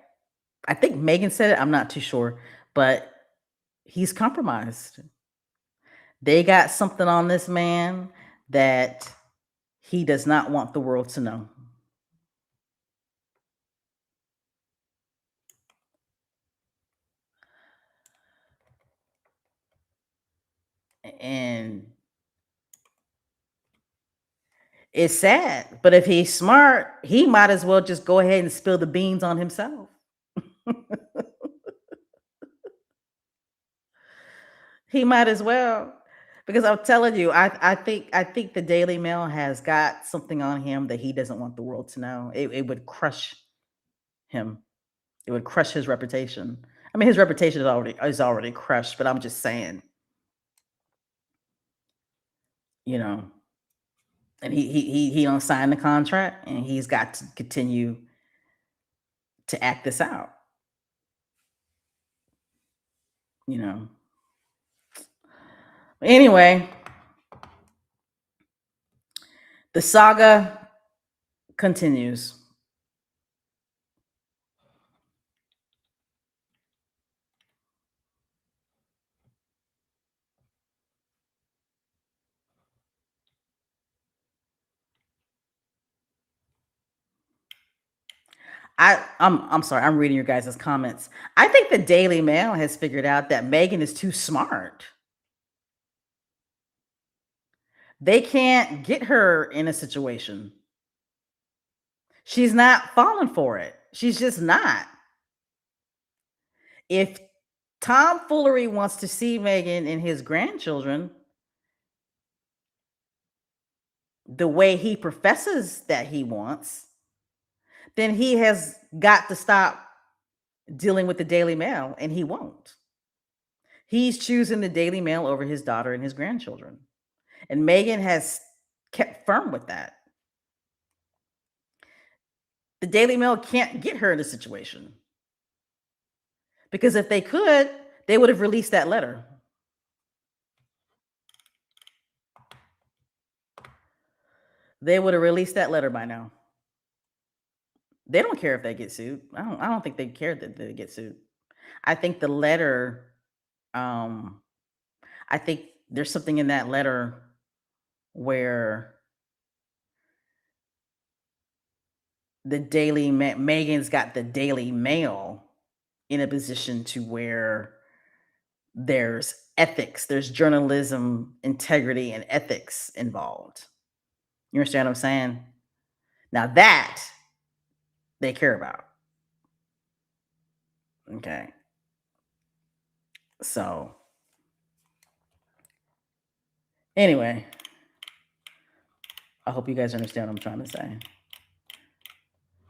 I think Megan said it. I'm not too sure, but he's compromised. They got something on this man that he does not want the world to know. And it's sad, but if he's smart, he might as well just go ahead and spill the beans on himself. He might as well. Because I'm telling you, I think the Daily Mail has got something on him that he doesn't want the world to know. It would crush him. It would crush his reputation. I mean, his reputation is already crushed, but I'm just saying, you know, and he don't sign the contract, and he's got to continue to act this out. You know. Anyway, the saga continues. I'm sorry, I'm reading your guys' comments. I think the Daily Mail has figured out that Meghan is too smart. They can't get her in a situation. She's not falling for it. She's just not. If Tomfoolery wants to see Meghan and his grandchildren the way he professes that he wants, then he has got to stop dealing with the Daily Mail, and he won't. He's choosing the Daily Mail over his daughter and his grandchildren. And Meghan has kept firm with that. The Daily Mail can't get her in a situation because if they could, they would have released that letter. They would have released that letter by now. They don't care if they get sued. I don't think they care that they get sued. I think the letter, um, I think there's something in that letter where Megan's got the Daily Mail in a position to where there's ethics, there's journalism, integrity, and ethics involved. You understand what I'm saying? Now that they care about. Okay. So anyway, I hope you guys understand what I'm trying to say.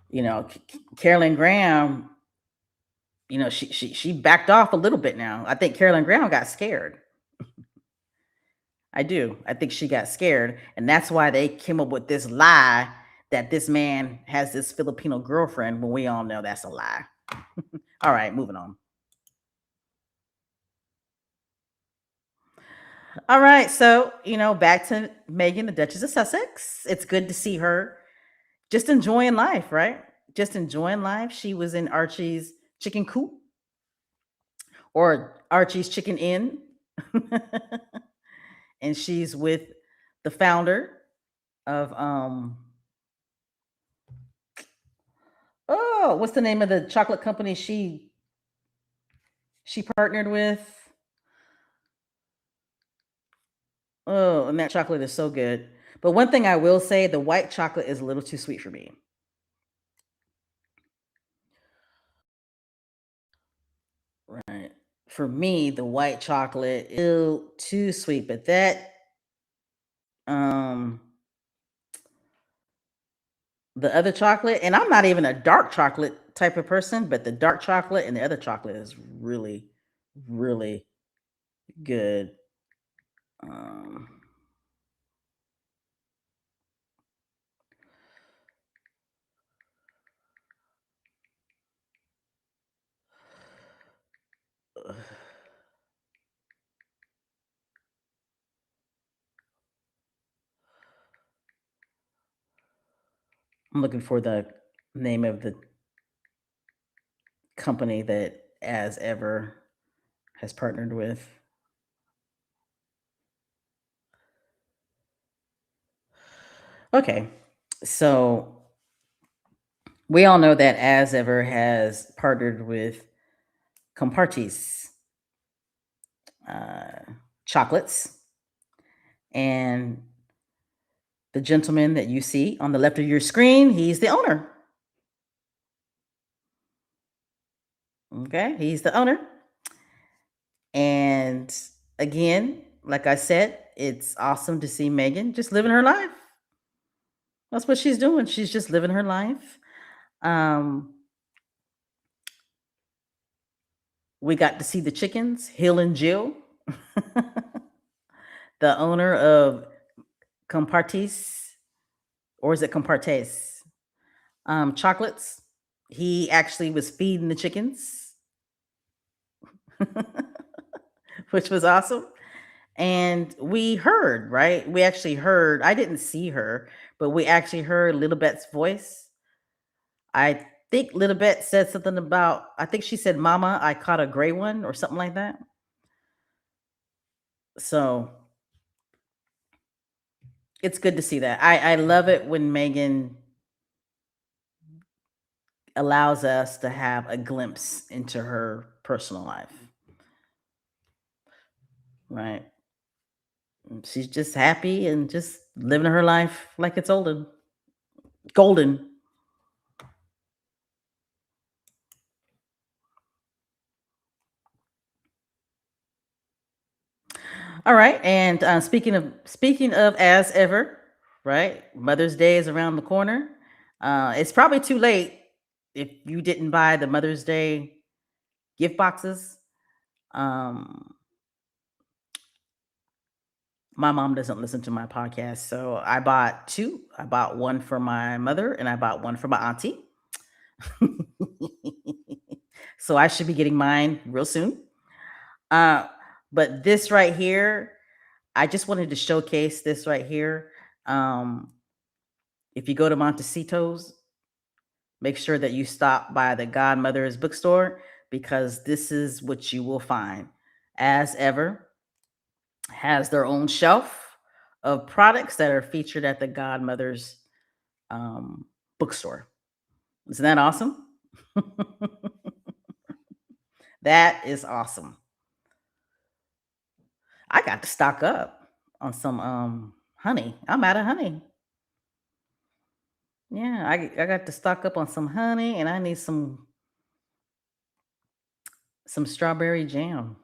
You know, Carolyn Graham, you know, she backed off a little bit now. I think Carolyn Graham got scared. I do. I think she got scared, and that's why they came up with this lie that this man has this Filipino girlfriend when we all know that's a lie. All right, moving on. All right, so back to Meghan, the Duchess of Sussex. It's good to see her just enjoying life, right? Just enjoying life. She was in Archie's chicken coop or Archie's chicken inn, and she's with the founder of oh, what's the name of the chocolate company she partnered with? Oh, and that chocolate is so good. But one thing I will say, the white chocolate is a little too sweet for me. Right. For me, the white chocolate is too sweet, but that um the other chocolate, and I'm not even a dark chocolate type of person, but the dark chocolate and the other chocolate is really, really good. Um I'm looking for the name of the company that As Ever has partnered with. Okay. So we all know that As Ever has partnered with Compartis uh, chocolates, and the gentleman that you see on the left of your screen, he's the owner. Okay, he's the owner. And again, like I said, it's awesome to see Megan just living her life. That's what she's doing. She's just living her life. Um, we got to see the chickens, Hill and Jill, the owner of Compartis, or is it Compartes? Chocolates. He actually was feeding the chickens, which was awesome. And we heard, right? We actually heard, I didn't see her, but we actually heard Little Bet's voice. I think Little Bet said something about, I think she said, Mama, I caught a gray one or something like that. So it's good to see that. I love it when Megan allows us to have a glimpse into her personal life, right? She's just happy and just living her life like it's olden, golden. All right, and speaking of as ever, right? Mother's Day is around the corner. It's probably too late if you didn't buy the Mother's Day gift boxes. Um, my mom doesn't listen to my podcast, so I bought two. I bought one for my mother, and I bought one for my auntie. So I should be getting mine real soon. Uh, but this right here, I just wanted to showcase this right here. Um, if you go to Montecito's, make sure that you stop by the Godmother's bookstore because this is what you will find. As ever, has their own shelf of products that are featured at the Godmother's bookstore. Isn't that awesome? That is awesome. I got to stock up on some honey. I'm out of honey. Yeah, I got to stock up on some honey and I need some strawberry jam.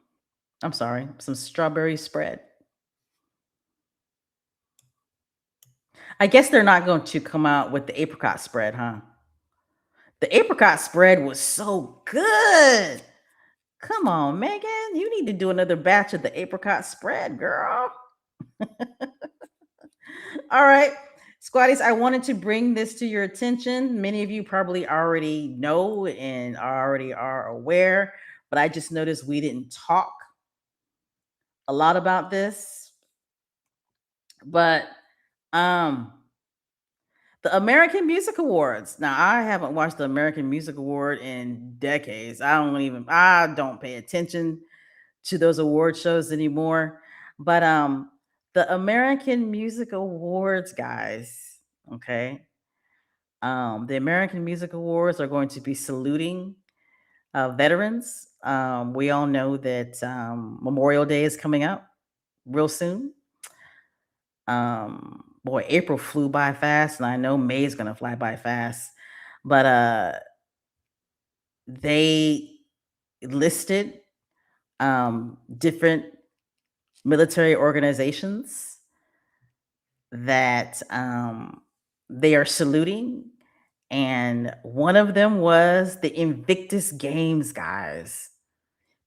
I'm sorry, some strawberry spread. I guess they're not going to come out with the apricot spread, huh? The apricot spread was so good. Come on, Megan. You need to do another batch of the apricot spread, girl. All right. Squatties, I wanted to bring this to your attention. Many of you probably already know and already are aware, but I just noticed we didn't talk a lot about this. But um the American Music Awards. Now, I haven't watched the American Music Award in decades. I don't pay attention to those award shows anymore. But the American Music Awards, guys, okay? The American Music Awards are going to be saluting veterans. We all know that Memorial Day is coming up real soon. Boy, April flew by fast, and I know May is gonna fly by fast. But they listed different military organizations that they are saluting, and one of them was the Invictus Games, guys.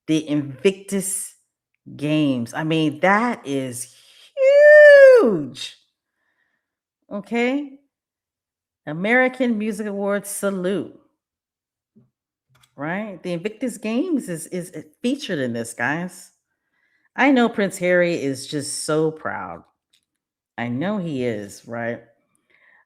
The Invictus Games. I mean, that is huge. Okay. American Music Awards salute, right? The Invictus Games is featured in this, guys. I know Prince Harry is just so proud. I know he is, right?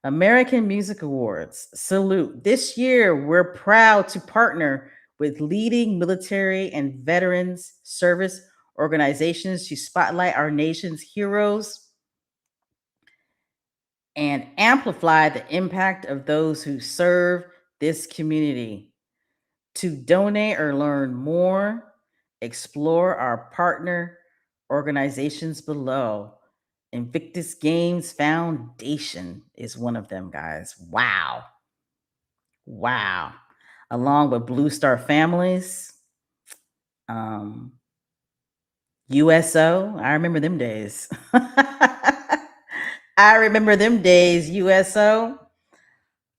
American Music Awards salute. This year, we're proud to partner with leading military and veterans service organizations to spotlight our nation's heroes and amplify the impact of those who serve this community. To donate or learn more, explore our partner organizations below. Invictus Games Foundation is one of them, guys. Wow. Wow. Along with Blue Star Families, um, USO. I remember them days. I remember them days, USO.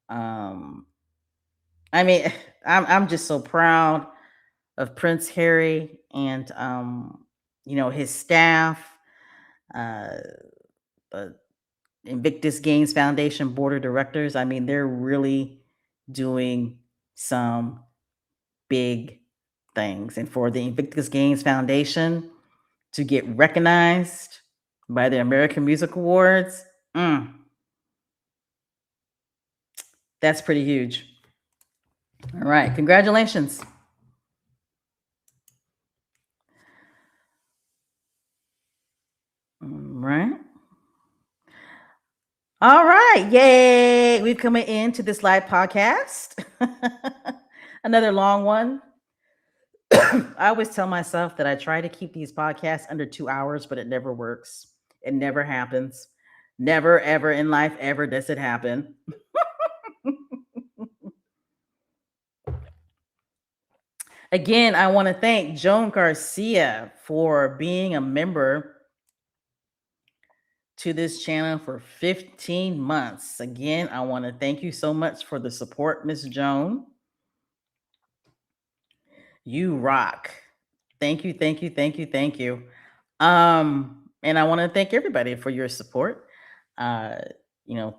Um, I mean, I'm just so proud of Prince Harry and his staff, uh the Invictus Games Foundation board of directors. I mean, they're really doing some big things. And for the Invictus Games Foundation to get recognized by the American Music Awards, that's pretty huge. All right, congratulations. All right. All right. Yay. We've come into this live podcast. Another long one. I always tell myself that I try to keep these podcasts under 2 hours, but it never works. It never happens. Never, ever in life, ever does it happen. Again, I want to thank Joan Garcia for being a member to this channel for 15 months. Again, I want to thank you so much for the support, Miss Joan. You rock. Thank you, thank you, thank you, thank you. And I want to thank everybody for your support. Uh,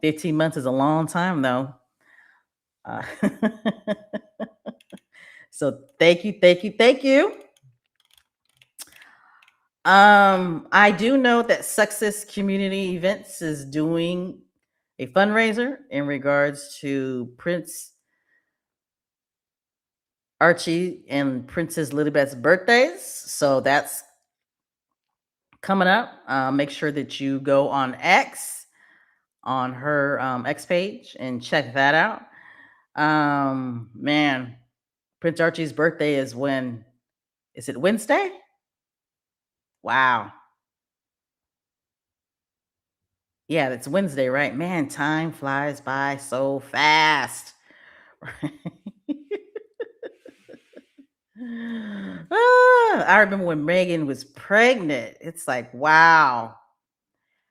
15 months is a long time though. Uh, so thank you, thank you, thank you. I do know that Success Community Events is doing a fundraiser in regards to Prince Archie and Princess Lilibet's birthdays. So that's coming up. Make sure that you go on X, on her X page, and check that out. Man, Prince Archie's birthday is when? Is it Wednesday? Wow. Yeah, it's Wednesday, right? Man, time flies by so fast. I remember when Meghan was pregnant. It's like, wow.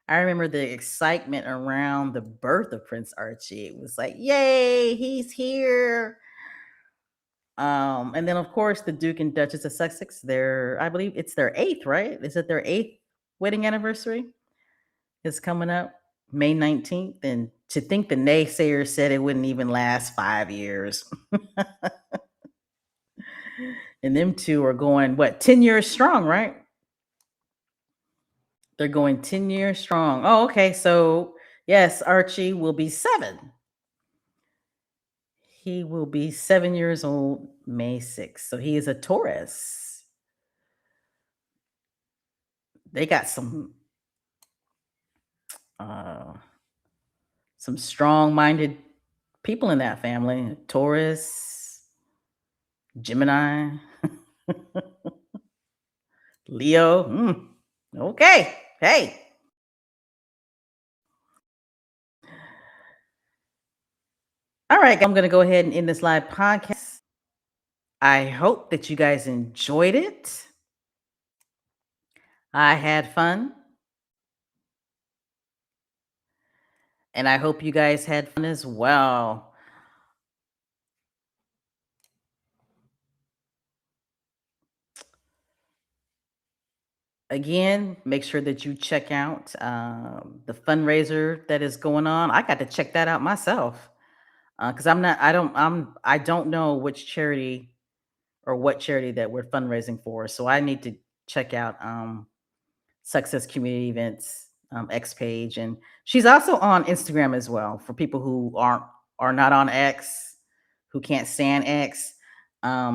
I remember the excitement around the birth of Prince Archie. It was like, yay, he's here. And then of course the Duke and Duchess of Sussex, I believe it's their 8th, right? Is it their 8th wedding anniversary? Is coming up May 19th. And to think the naysayers said it wouldn't even last 5 years. And them two are going, what, 10 years strong, right? They're going 10 years strong. Oh, okay. So, yes, Archie will be 7. He will be 7 years old May 6th. So, he is a Taurus. They got uh, some strong-minded people in that family. Taurus, Gemini, Leo. Okay. Hey. All right, I'm going to go ahead and end this live podcast. I hope that you guys enjoyed it. I had fun. And I hope you guys had fun as well. Again, make sure that you check out the fundraiser that is going on. I got to check that out myself because I don't know which charity or what charity that we're fundraising for. So I need to check out Success Community Events X page, and she's also on Instagram as well for people who are not on X, who can't stand X.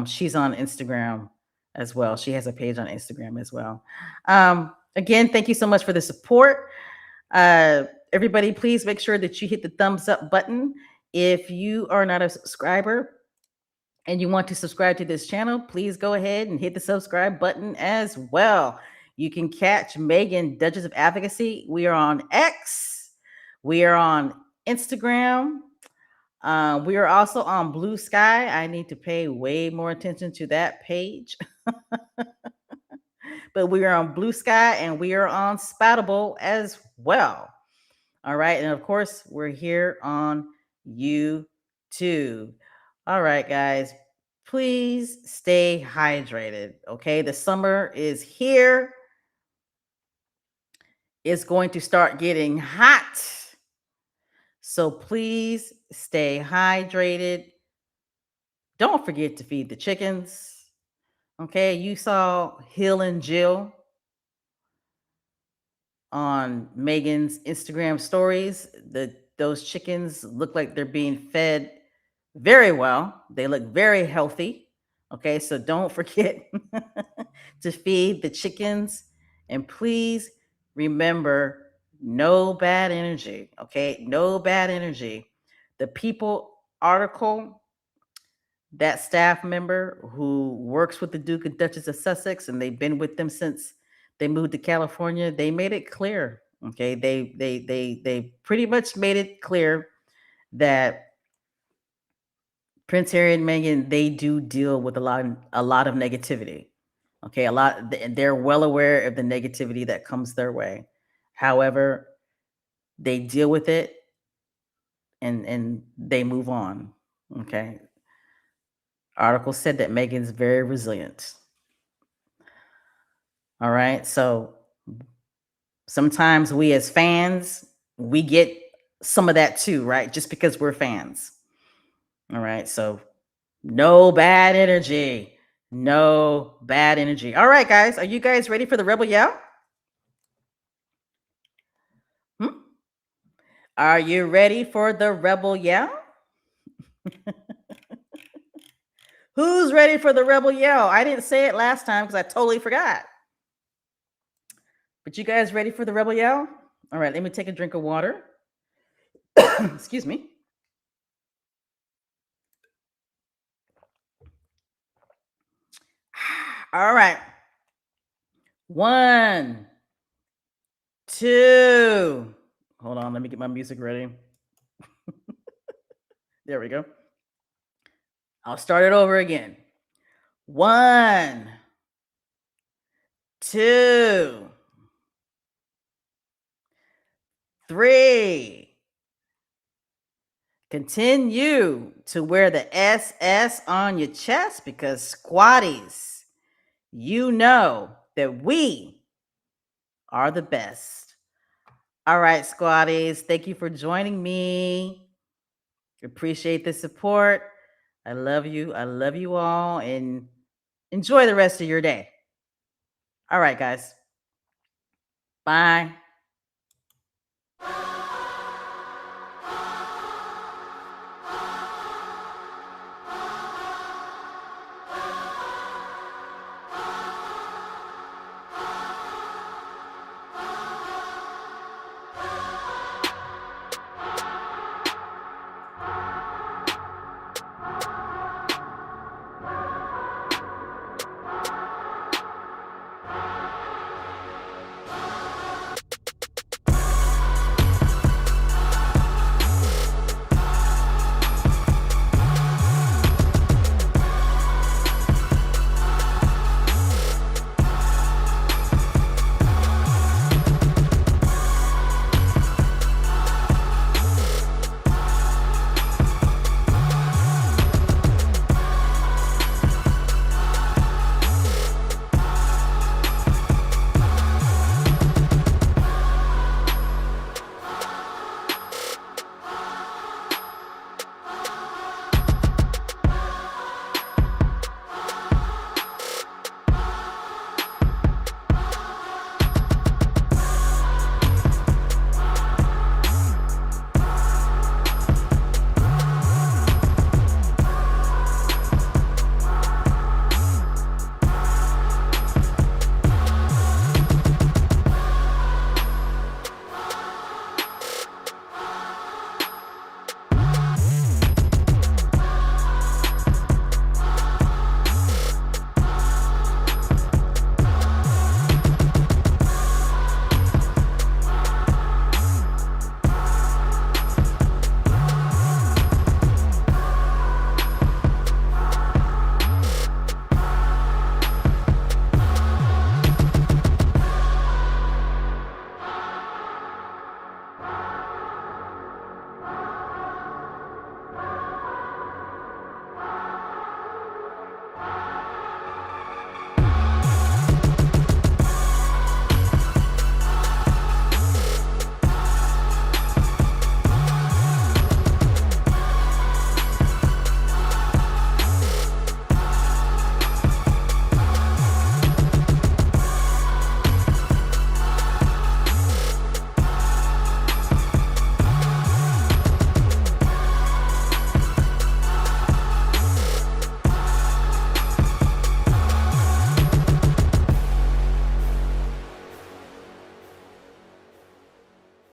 She's on Instagram as well. She has a page on Instagram as well. Again, thank you so much for the support. Everybody, please make sure that you hit the thumbs up button. If you are not a subscriber and you want to subscribe to this channel, please go ahead and hit the subscribe button as well. You can catch Meghan, Duchess of Advocacy. We are on X. We are on Instagram. We are also on Blue Sky. I need to pay way more attention to that page. But we are on Blue Sky and we are on Spoutable as well. All right. And of course, we're here on YouTube. All right, guys. Please stay hydrated. Okay. The summer is here. It's going to start getting hot. So please stay hydrated. Don't forget to feed the chickens. Okay. You saw Hill and Jill on Meghan's Instagram stories. Those chickens look like they're being fed very well. They look very healthy. Okay, so don't forget to feed the chickens. And please remember No bad energy. Okay. No bad energy. The People article, that staff member who works with the Duke and Duchess of Sussex, and they've been with them since they moved to California, they made it clear. Okay. They pretty much made it clear that Prince Harry and Meghan, they do deal with a lot of negativity. Okay, they're well aware of the negativity that comes their way. However, they deal with it and they move on. Okay. Article said that Meghan's very resilient. All right. So sometimes we as fans, we get some of that too, right? Just because we're fans. All right. So no bad energy. No bad energy. All right, guys. Are you guys ready for the Rebel Yell? Hmm? Are you ready for the Rebel Yell? Who's ready for the Rebel Yell? I didn't say it last time because I totally forgot. But you guys ready for the Rebel Yell? All right, let me take a drink of water. Excuse me. All right. 1, 2. Hold on, let me get my music ready. There we go. I'll start it over again. 1, 2, 3. Continue to wear the SS on your chest because squatties, you know that we are the best. All right, squatties, thank you for joining me. Appreciate the support. I love you. I love you all and enjoy the rest of your day. All right, guys. Bye.